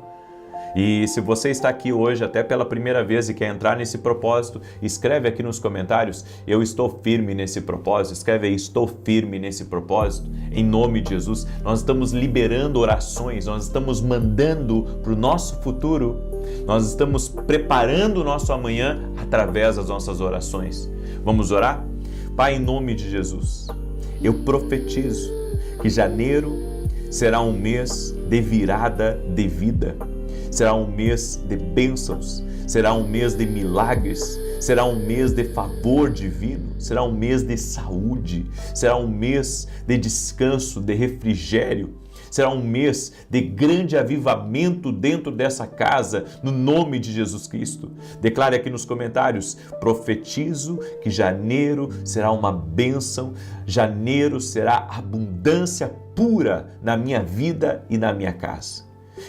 Speaker 1: E se você está aqui hoje até pela primeira vez e quer entrar nesse propósito, escreve aqui nos comentários: eu estou firme nesse propósito. Escreve aí: estou firme nesse propósito. Em nome de Jesus, nós estamos liberando orações, nós estamos mandando para o nosso futuro, nós estamos preparando o nosso amanhã através das nossas orações. Vamos orar? Pai, em nome de Jesus, eu profetizo que janeiro será um mês de virada de vida, será um mês de bênçãos, será um mês de milagres, será um mês de favor divino, será um mês de saúde, será um mês de descanso, de refrigério, será um mês de grande avivamento dentro dessa casa, no nome de Jesus Cristo. Declare aqui nos comentários: profetizo que janeiro será uma bênção, janeiro será abundância pura na minha vida e na minha casa.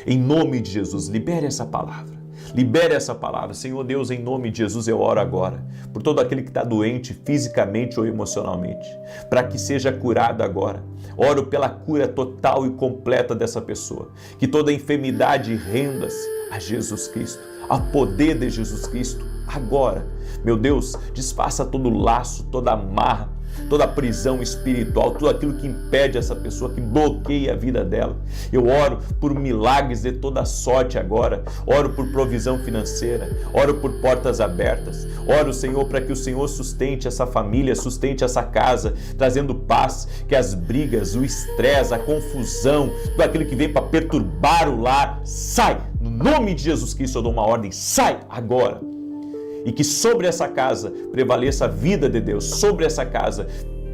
Speaker 1: Em nome de Jesus, libere essa palavra. Libere essa palavra. Senhor Deus, em nome de Jesus, eu oro agora por todo aquele que está doente fisicamente ou emocionalmente, para que seja curado agora. Oro pela cura total e completa dessa pessoa. Que toda enfermidade renda-se a Jesus Cristo, ao poder de Jesus Cristo. Agora, meu Deus, desfaça todo laço, toda amarra, toda prisão espiritual, tudo aquilo que impede essa pessoa, que bloqueia a vida dela. Eu oro por milagres de toda sorte agora, oro por provisão financeira, oro por portas abertas, oro, Senhor, para que o Senhor sustente essa família, sustente essa casa, trazendo paz, que as brigas, o estresse, a confusão, tudo aquilo que vem para perturbar o lar, sai! No nome de Jesus Cristo eu dou uma ordem, sai agora! E que sobre essa casa prevaleça a vida de Deus, sobre essa casa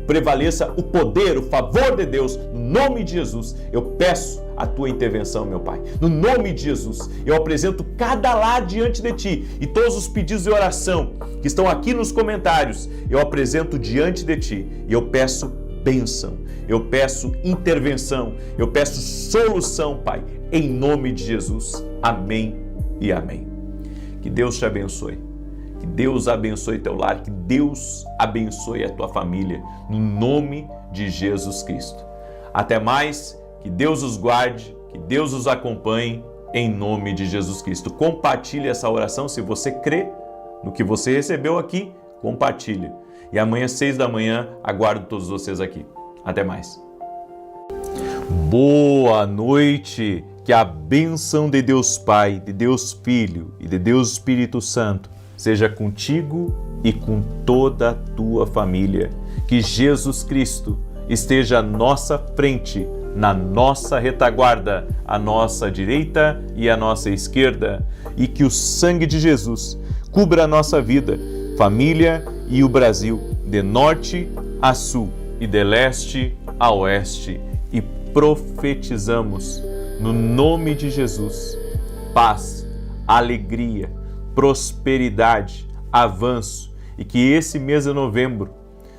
Speaker 1: prevaleça o poder, o favor de Deus. No nome de Jesus, eu peço a tua intervenção, meu Pai. No nome de Jesus, eu apresento cada lar diante de ti e todos os pedidos de oração que estão aqui nos comentários, eu apresento diante de ti e eu peço bênção, eu peço intervenção, eu peço solução, Pai, em nome de Jesus. Amém e amém. Que Deus te abençoe. Que Deus abençoe teu lar, que Deus abençoe a tua família, no nome de Jesus Cristo. Até mais, que Deus os guarde, que Deus os acompanhe, em nome de Jesus Cristo. Compartilhe essa oração, se você crê no que você recebeu aqui, compartilhe. E amanhã, 6 da manhã, aguardo todos vocês aqui. Até mais. Boa noite, que a bênção de Deus Pai, de Deus Filho e de Deus Espírito Santo seja contigo e com toda a tua família. Que Jesus Cristo esteja à nossa frente, na nossa retaguarda, à nossa direita e à nossa esquerda. E que o sangue de Jesus cubra a nossa vida, família e o Brasil, de norte a sul e de leste a oeste. E profetizamos, no nome de Jesus, paz, alegria, prosperidade, avanço, e que esse mês de novembro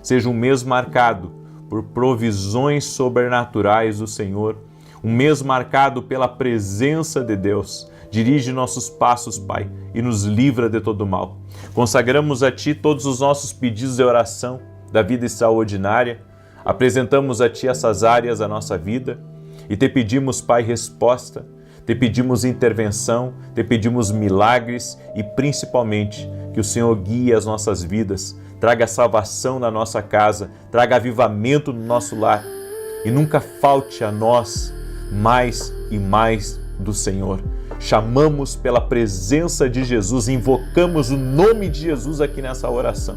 Speaker 1: seja um mês marcado por provisões sobrenaturais do Senhor, um mês marcado pela presença de Deus. Dirige nossos passos, Pai, e nos livra de todo mal. Consagramos a Ti todos os nossos pedidos de oração da vida extraordinária, apresentamos a Ti essas áreas da nossa vida e Te pedimos, Pai, resposta. Te pedimos intervenção, te pedimos milagres e principalmente que o Senhor guie as nossas vidas, traga salvação na nossa casa, traga avivamento no nosso lar e nunca falte a nós mais e mais do Senhor. Chamamos pela presença de Jesus, invocamos o nome de Jesus aqui nessa oração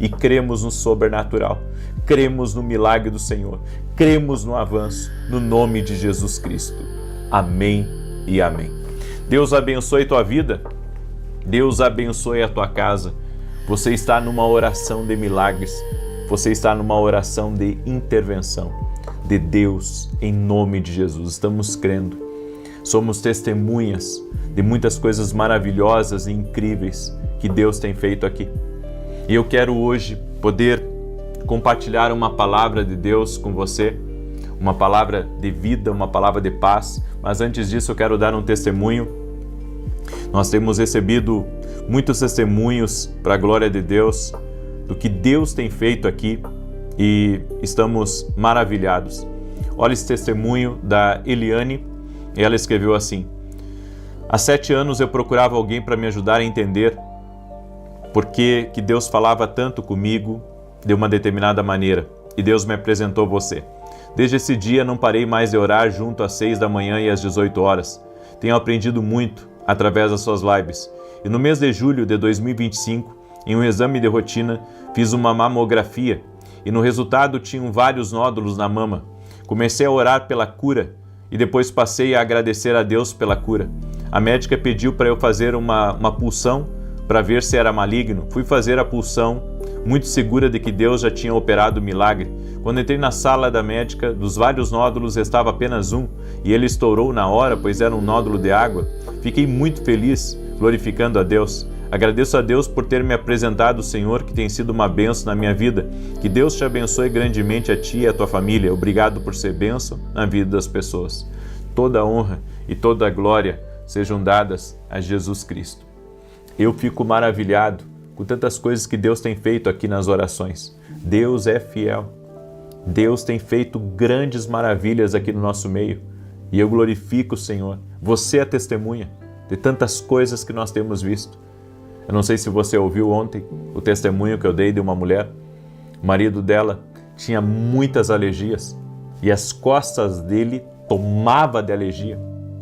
Speaker 1: e cremos no sobrenatural, cremos no milagre do Senhor, cremos no avanço, no nome de Jesus Cristo. Amém e amém. Deus abençoe tua vida, Deus abençoe a tua casa. Você está numa oração de milagres, você está numa oração de intervenção de Deus em nome de Jesus. Estamos crendo, somos testemunhas de muitas coisas maravilhosas e incríveis que Deus tem feito aqui. E eu quero hoje poder compartilhar uma palavra de Deus com você, uma palavra de vida, uma palavra de paz, mas antes disso eu quero dar um testemunho. Nós temos recebido muitos testemunhos para a glória de Deus, do que Deus tem feito aqui e estamos maravilhados. Olha esse testemunho da Eliane, e ela escreveu assim: há 7 anos eu procurava alguém para me ajudar a entender por que Deus falava tanto comigo de uma determinada maneira, e Deus me apresentou você. Desde esse dia não parei mais de orar junto às 6 da manhã e às 18 horas. Tenho aprendido muito através das suas lives. E no mês de julho de 2025, em um exame de rotina, fiz uma mamografia e no resultado tinham vários nódulos na mama. Comecei a orar pela cura e depois passei a agradecer a Deus pela cura. A médica pediu para eu fazer uma punção para ver se era maligno. Fui fazer a punção, muito segura de que Deus já tinha operado o milagre. Quando entrei na sala da médica, dos vários nódulos restava apenas um, e ele estourou na hora, pois era um nódulo de água. Fiquei muito feliz, glorificando a Deus. Agradeço a Deus por ter me apresentado o Senhor, que tem sido uma bênção na minha vida. Que Deus te abençoe grandemente a ti e a tua família. Obrigado por ser bênção na vida das pessoas. Toda a honra e toda a glória sejam dadas a Jesus Cristo. Eu fico maravilhado com tantas coisas que Deus tem feito aqui nas orações. Deus é fiel. Deus tem feito grandes maravilhas aqui no nosso meio. E eu glorifico o Senhor. Você é testemunha de tantas coisas que nós temos visto. Eu não sei se você ouviu ontem o testemunho que eu dei de uma mulher. O marido dela tinha muitas alergias e as costas dele tomava de alergia.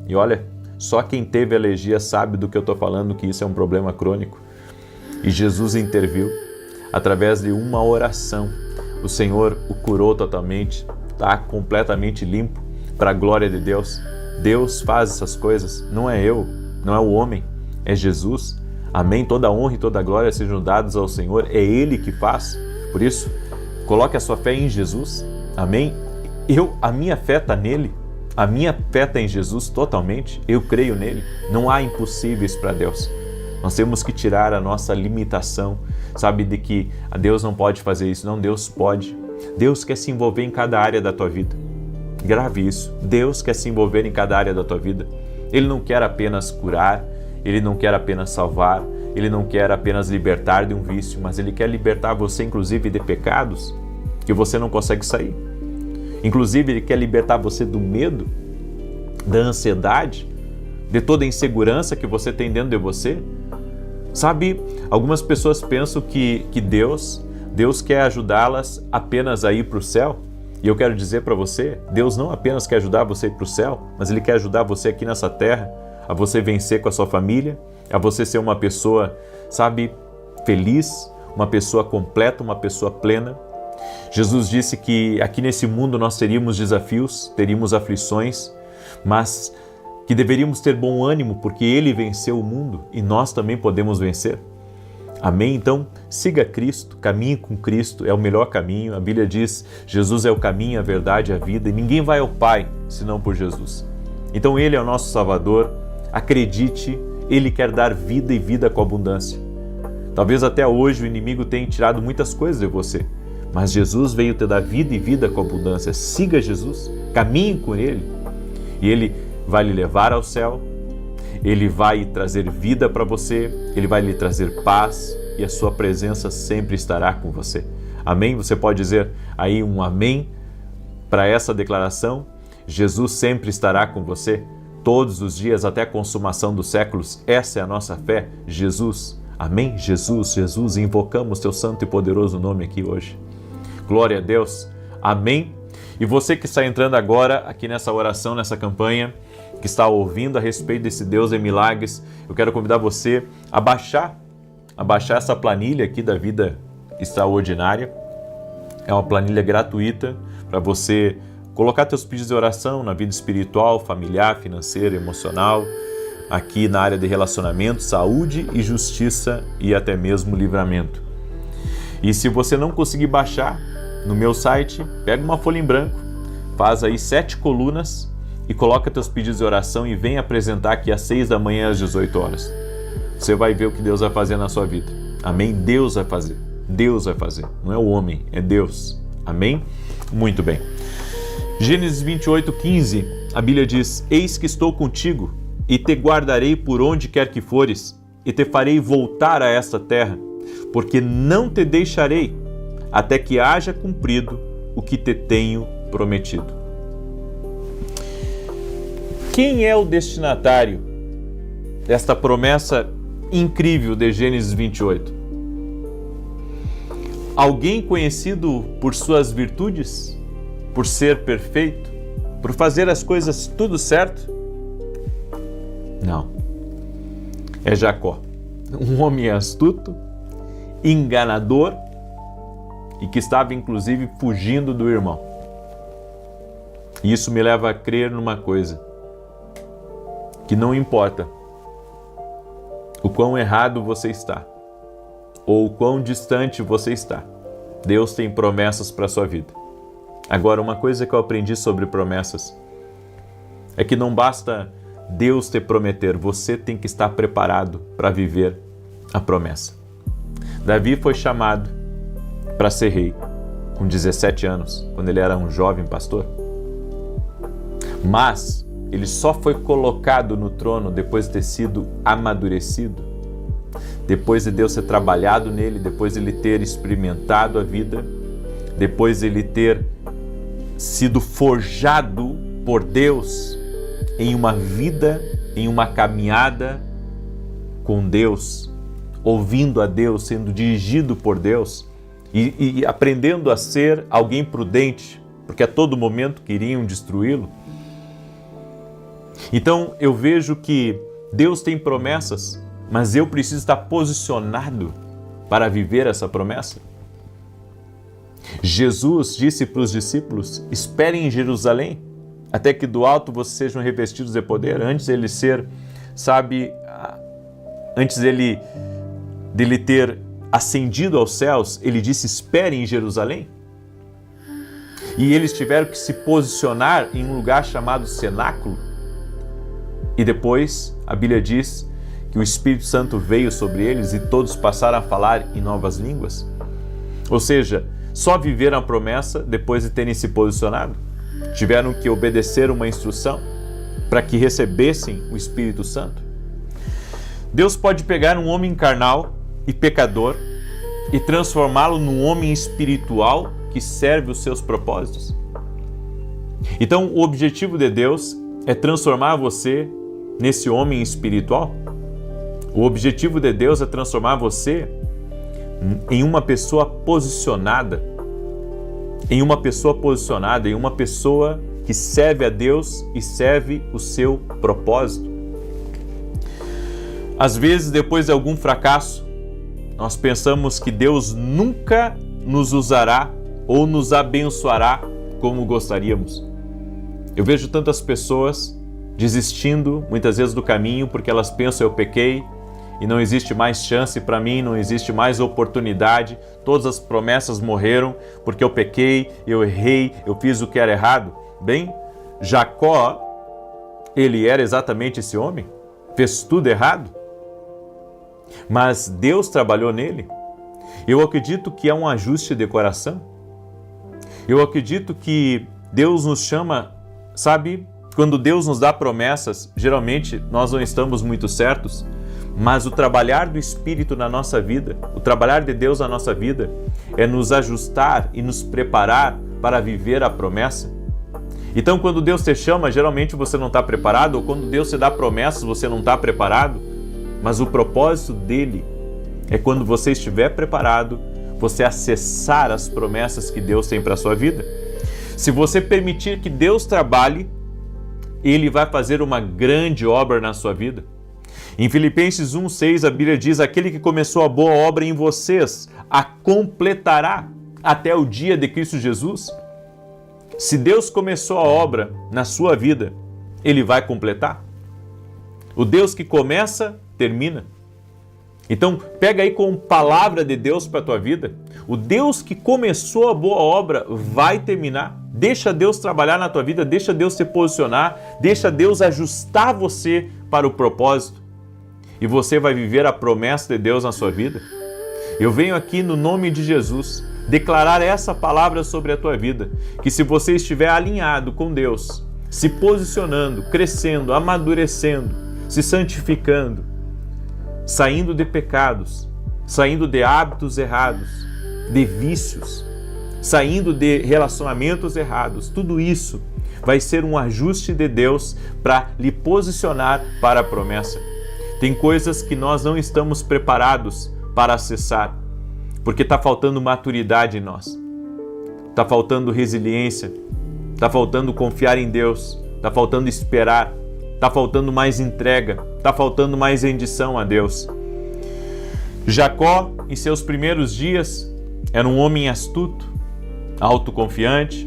Speaker 1: E olha, só quem teve alergia sabe do que eu estou falando, que isso é um problema crônico. E Jesus interviu através de uma oração. O Senhor o curou totalmente, está completamente limpo para a glória de Deus. Deus faz essas coisas, não é eu, não é o homem, é Jesus. Amém? Toda a honra e toda a glória sejam dados ao Senhor, é Ele que faz. Por isso, coloque a sua fé em Jesus. Amém? A minha fé está nele, a minha fé está em Jesus totalmente, eu creio nele. Não há impossíveis para Deus. Nós temos que tirar a nossa limitação, sabe, de que Deus não pode fazer isso. Não, Deus pode. Deus quer se envolver em cada área da tua vida. Grave isso. Deus quer se envolver em cada área da tua vida. Ele não quer apenas curar, Ele não quer apenas salvar, Ele não quer apenas libertar de um vício, mas Ele quer libertar você, inclusive, de pecados que você não consegue sair. Inclusive, Ele quer libertar você do medo, da ansiedade, de toda a insegurança que você tem dentro de você. Sabe, algumas pessoas pensam que Deus quer ajudá-las apenas a ir para o céu. E eu quero dizer para você, Deus não apenas quer ajudar você a ir para o céu, mas Ele quer ajudar você aqui nessa terra, a você vencer com a sua família, a você ser uma pessoa, sabe, feliz, uma pessoa completa, uma pessoa plena. Jesus disse que aqui nesse mundo nós teríamos desafios, teríamos aflições, mas que deveríamos ter bom ânimo, porque Ele venceu o mundo e nós também podemos vencer. Amém? Então, siga Cristo, caminhe com Cristo, é o melhor caminho. A Bíblia diz, Jesus é o caminho, a verdade e a vida, e ninguém vai ao Pai senão por Jesus. Então, Ele é o nosso Salvador, acredite, Ele quer dar vida e vida com abundância. Talvez até hoje o inimigo tenha tirado muitas coisas de você, mas Jesus veio te dar vida e vida com abundância. Siga Jesus, caminhe com Ele, e Ele vai lhe levar ao céu, Ele vai trazer vida para você, Ele vai lhe trazer paz e a sua presença sempre estará com você. Amém? Você pode dizer aí um amém para essa declaração? Jesus sempre estará com você, todos os dias até a consumação dos séculos. Essa é a nossa fé, Jesus. Amém? Jesus, Jesus, invocamos Teu santo e poderoso nome aqui hoje. Glória a Deus. Amém? E você que está entrando agora aqui nessa oração, nessa campanha, que está ouvindo a respeito desse Deus de milagres, eu quero convidar você a baixar essa planilha aqui da Vida Extraordinária. É uma planilha gratuita para você colocar teus pedidos de oração na vida espiritual, familiar, financeira, emocional, aqui na área de relacionamento, saúde e justiça e até mesmo livramento. E se você não conseguir baixar, no meu site, pega uma folha em branco, faz aí 7 colunas e coloca teus pedidos de oração e vem apresentar aqui às 6 da manhã às 18 horas. Você vai ver o que Deus vai fazer na sua vida. Amém? Deus vai fazer. Deus vai fazer. Não é o homem, é Deus. Amém? Muito bem. Gênesis 28:15, a Bíblia diz, eis que estou contigo e te guardarei por onde quer que fores e te farei voltar a esta terra, porque não te deixarei até que haja cumprido o que te tenho prometido. Quem é o destinatário desta promessa incrível de Gênesis 28? Alguém conhecido por suas virtudes? Por ser perfeito? Por fazer as coisas tudo certo? Não. É Jacó, um homem astuto, enganador e que estava inclusive fugindo do irmão. E isso me leva a crer numa coisa, que não importa o quão errado você está, ou o quão distante você está, Deus tem promessas para a sua vida. Agora, uma coisa que eu aprendi sobre promessas é que não basta Deus te prometer, você tem que estar preparado para viver a promessa. Davi foi chamado para ser rei com 17 anos, quando ele era um jovem pastor. Mas ele só foi colocado no trono depois de ter sido amadurecido, depois de Deus ter trabalhado nele, depois de ele ter experimentado a vida, depois de ele ter sido forjado por Deus em uma vida, em uma caminhada com Deus, ouvindo a Deus, sendo dirigido por Deus e aprendendo a ser alguém prudente, porque a todo momento queriam destruí-lo. Então eu vejo que Deus tem promessas, mas eu preciso estar posicionado para viver essa promessa. Jesus disse para os discípulos: esperem em Jerusalém, até que do alto vocês sejam revestidos de poder. Antes ele ser, antes dele ter ascendido aos céus, ele disse: esperem em Jerusalém. E eles tiveram que se posicionar em um lugar chamado cenáculo. E depois a Bíblia diz que o Espírito Santo veio sobre eles e todos passaram a falar em novas línguas. Ou seja, só viveram a promessa depois de terem se posicionado. Tiveram que obedecer uma instrução para que recebessem o Espírito Santo. Deus pode pegar um homem carnal e pecador e transformá-lo num homem espiritual que serve os seus propósitos. Então, o objetivo de Deus é transformar você nesse homem espiritual. O objetivo de Deus é transformar você em uma pessoa posicionada, em uma pessoa que serve a Deus e serve o seu propósito. Às vezes, depois de algum fracasso, nós pensamos que Deus nunca nos usará ou nos abençoará como gostaríamos. Eu vejo tantas pessoas desistindo muitas vezes do caminho porque elas pensam: eu pequei e não existe mais chance para mim, não existe mais oportunidade, todas as promessas morreram porque eu pequei, eu errei, eu fiz o que era errado. Bem, Jacó, ele era exatamente esse homem, fez tudo errado, mas Deus trabalhou nele. Eu acredito que é um ajuste de coração. Eu acredito que Deus nos chama, sabe, quando Deus nos dá promessas, geralmente nós não estamos muito certos, mas o trabalhar do Espírito na nossa vida, o trabalhar de Deus na nossa vida, é nos ajustar e nos preparar para viver a promessa. Então, quando Deus te chama, geralmente você não está preparado, ou quando Deus te dá promessas, você não está preparado, mas o propósito dele é quando você estiver preparado, você acessar as promessas que Deus tem para a sua vida. Se você permitir que Deus trabalhe, Ele vai fazer uma grande obra na sua vida. Em Filipenses 1:6, a Bíblia diz: aquele que começou a boa obra em vocês a completará até o dia de Cristo Jesus. Se Deus começou a obra na sua vida, Ele vai completar. O Deus que começa, termina. Então, pega aí com palavra de Deus para a tua vida. O Deus que começou a boa obra vai terminar. Deixa Deus trabalhar na tua vida, deixa Deus se posicionar, deixa Deus ajustar você para o propósito. E você vai viver a promessa de Deus na sua vida. Eu venho aqui no nome de Jesus declarar essa palavra sobre a tua vida, que se você estiver alinhado com Deus, se posicionando, crescendo, amadurecendo, se santificando, saindo de pecados, saindo de hábitos errados, de vícios, saindo de relacionamentos errados, tudo isso vai ser um ajuste de Deus para lhe posicionar para a promessa. Tem coisas que nós não estamos preparados para acessar, porque está faltando maturidade em nós, está faltando resiliência, está faltando confiar em Deus, está faltando esperar, está faltando mais entrega, está faltando mais rendição a Deus. Jacó, em seus primeiros dias, era um homem astuto, autoconfiante,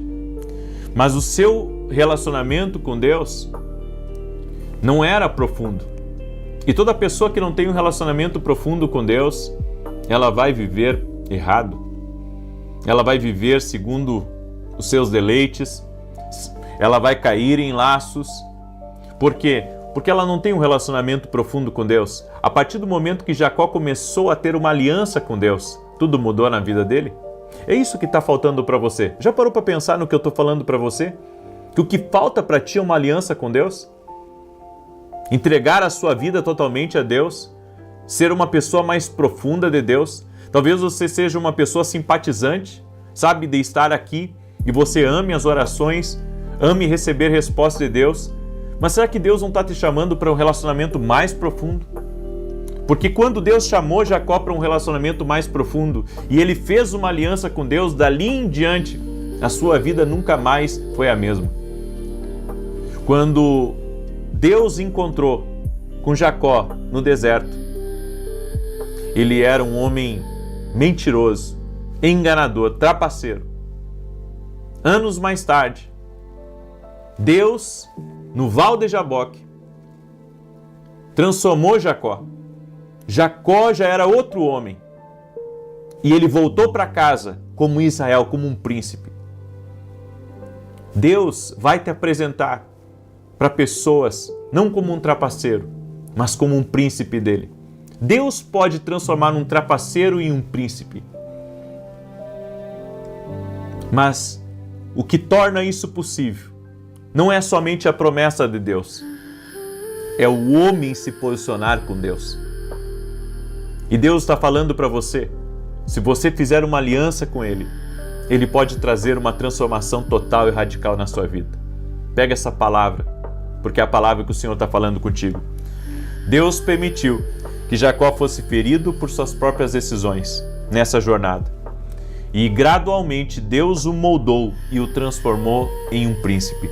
Speaker 1: mas o seu relacionamento com Deus não era profundo. E toda pessoa que não tem um relacionamento profundo com Deus, ela vai viver errado. Ela vai viver segundo os seus deleites. Ela vai cair em laços. Por quê? Porque ela não tem um relacionamento profundo com Deus. A partir do momento que Jacó começou a ter uma aliança com Deus, tudo mudou na vida dele. É isso que está faltando para você. Já parou para pensar no que eu estou falando para você? Que o que falta para ti é uma aliança com Deus? Entregar a sua vida totalmente a Deus? Ser uma pessoa mais profunda de Deus? Talvez você seja uma pessoa simpatizante, sabe, de estar aqui, e você ame as orações, ame receber respostas de Deus, mas será que Deus não está te chamando para um relacionamento mais profundo? Porque quando Deus chamou Jacó para um relacionamento mais profundo e ele fez uma aliança com Deus, dali em diante, a sua vida nunca mais foi a mesma. Quando Deus encontrou com Jacó no deserto, ele era um homem mentiroso, enganador, trapaceiro. Anos mais tarde, Deus, no Val de Jaboque, transformou Jacó. Jacó já era outro homem. E ele voltou para casa como Israel, como um príncipe. Deus vai te apresentar para pessoas, não como um trapaceiro, mas como um príncipe dele. Deus pode transformar um trapaceiro em um príncipe. Mas o que torna isso possível não é somente a promessa de Deus, é o homem se posicionar com Deus. E Deus está falando para você, se você fizer uma aliança com Ele, Ele pode trazer uma transformação total e radical na sua vida. Pega essa palavra, porque é a palavra que o Senhor está falando contigo. Deus permitiu que Jacó fosse ferido por suas próprias decisões nessa jornada. E gradualmente Deus o moldou e o transformou em um príncipe.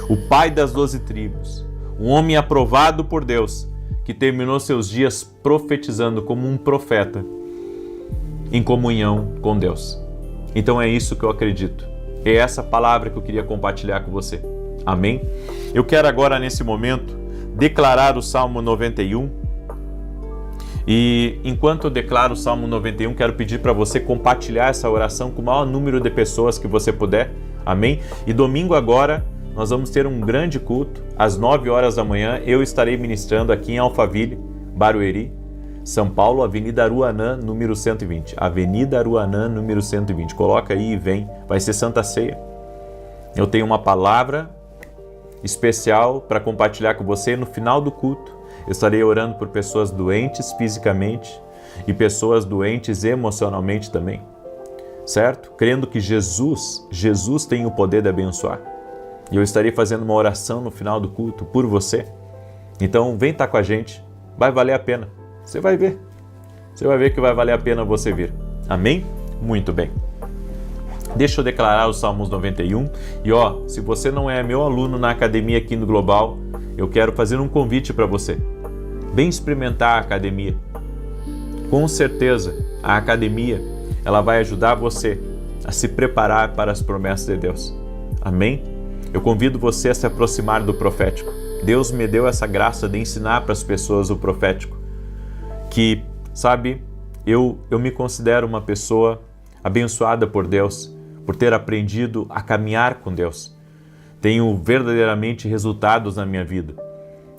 Speaker 1: O pai das 12 tribos, um homem aprovado por Deus, que terminou seus dias profetizando como um profeta em comunhão com Deus. Então é isso que eu acredito. É essa palavra que eu queria compartilhar com você. Amém? Eu quero agora, nesse momento, declarar o Salmo 91. E enquanto eu declaro o Salmo 91, quero pedir para você compartilhar essa oração com o maior número de pessoas que você puder. Amém? E domingo agora, nós vamos ter um grande culto, às 9 horas da manhã. Eu estarei ministrando aqui em Alphaville, Barueri, São Paulo, Avenida Aruanã, número 120. Avenida Aruanã, número 120. Coloca aí e vem. Vai ser Santa Ceia. Eu tenho uma palavra especial para compartilhar com você no final do culto. Eu estarei orando por pessoas doentes fisicamente e pessoas doentes emocionalmente também. Certo? Crendo que Jesus tem o poder de abençoar. E eu estarei fazendo uma oração no final do culto por você. Então vem estar com a gente, vai valer a pena. Você vai ver. Você vai ver que vai valer a pena você vir. Amém? Muito bem. Deixa eu declarar os Salmos 91. E se você não é meu aluno na academia aqui no Global, eu quero fazer um convite para você. Vem experimentar a academia. Com certeza, a academia, ela vai ajudar você a se preparar para as promessas de Deus. Amém? Eu convido você a se aproximar do profético. Deus me deu essa graça de ensinar para as pessoas o profético. Que, sabe, eu me considero uma pessoa abençoada por Deus, por ter aprendido a caminhar com Deus. Tenho verdadeiramente resultados na minha vida.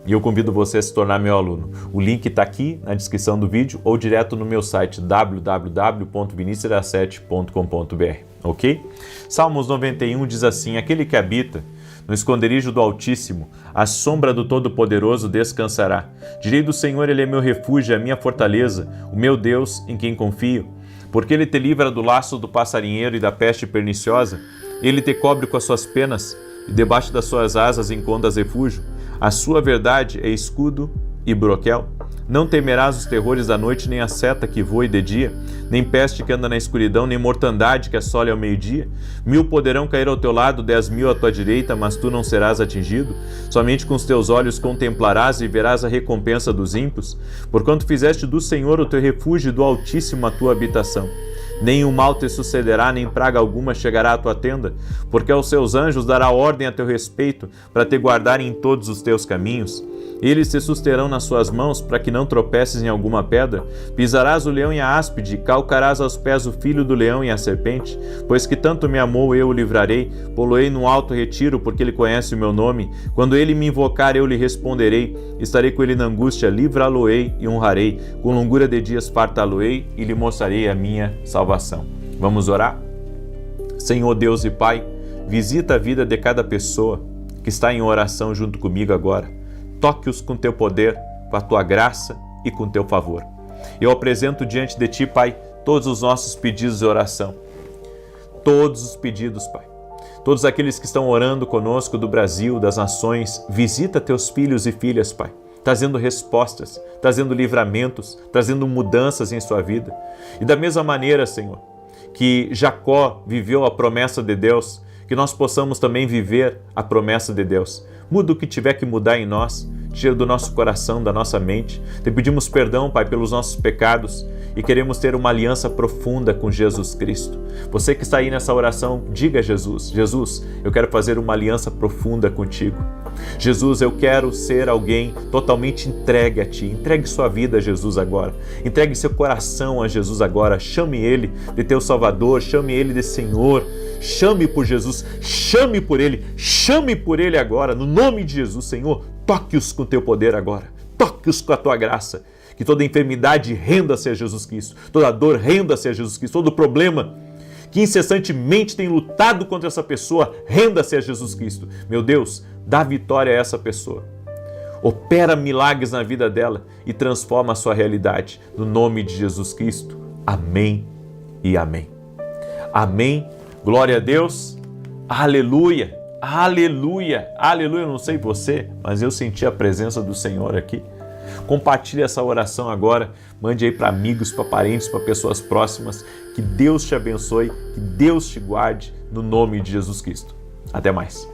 Speaker 1: E eu convido você a se tornar meu aluno. O link está aqui na descrição do vídeo ou direto no meu site www.vinicius17.com.br, ok? Salmos 91 diz assim: aquele que habita no esconderijo do Altíssimo, à sombra do Todo-Poderoso descansará. Direi do Senhor, Ele é meu refúgio, a minha fortaleza, o meu Deus em quem confio. Porque Ele te livra do laço do passarinheiro e da peste perniciosa. Ele te cobre com as suas penas e debaixo das suas asas encontras refúgio. A sua verdade é escudo e broquel. Não temerás os terrores da noite, nem a seta que voe de dia, nem peste que anda na escuridão, nem mortandade que assole ao meio-dia. 1000 poderão cair ao teu lado, 10.000 à tua direita, mas tu não serás atingido. Somente com os teus olhos contemplarás e verás a recompensa dos ímpios, porquanto fizeste do Senhor o teu refúgio e do Altíssimo a tua habitação. Nenhum mal te sucederá, nem praga alguma chegará à tua tenda, porque aos seus anjos dará ordem a teu respeito, para te guardarem em todos os teus caminhos. Eles se susterão nas suas mãos para que não tropeces em alguma pedra. Pisarás o leão e a áspide, calcarás aos pés o filho do leão e a serpente. Pois que tanto me amou, eu o livrarei, pô-lo-ei num alto retiro, porque ele conhece o meu nome. Quando ele me invocar, eu lhe responderei. Estarei com ele na angústia, livrá-lo-ei e honrarei. Com longura de dias fartá-lo-ei e lhe mostrarei a minha salvação. Vamos orar? Senhor Deus e Pai, visita a vida de cada pessoa que está em oração junto comigo agora. Toque-os com teu poder, com a tua graça e com teu favor. Eu apresento diante de ti, Pai, todos os nossos pedidos de oração. Todos os pedidos, Pai. Todos aqueles que estão orando conosco do Brasil, das nações, visita teus filhos e filhas, Pai, trazendo respostas, trazendo livramentos, trazendo mudanças em sua vida. E da mesma maneira, Senhor, que Jacó viveu a promessa de Deus, que nós possamos também viver a promessa de Deus. Muda o que tiver que mudar em nós, tira do nosso coração, da nossa mente. Te pedimos perdão, Pai, pelos nossos pecados e queremos ter uma aliança profunda com Jesus Cristo. Você que está aí nessa oração, diga a Jesus: Jesus, eu quero fazer uma aliança profunda contigo. Jesus, eu quero ser alguém totalmente entregue a Ti. Entregue sua vida a Jesus agora. Entregue seu coração a Jesus agora. Chame Ele de teu Salvador, chame Ele de Senhor. Chame por Jesus, chame por Ele agora, no nome de Jesus, Senhor. Toque-os com teu poder agora, toque-os com a tua graça. Que toda enfermidade renda-se a Jesus Cristo, toda dor renda-se a Jesus Cristo, todo problema que incessantemente tem lutado contra essa pessoa, renda-se a Jesus Cristo. Meu Deus, dá vitória a essa pessoa. Opera milagres na vida dela e transforma a sua realidade. No nome de Jesus Cristo. Amém e amém. Amém. Glória a Deus. Aleluia. Aleluia. Aleluia. Eu não sei você, mas eu senti a presença do Senhor aqui. Compartilhe essa oração agora, mande aí para amigos, para parentes, para pessoas próximas. Que Deus te abençoe, que Deus te guarde, no nome de Jesus Cristo. Até mais.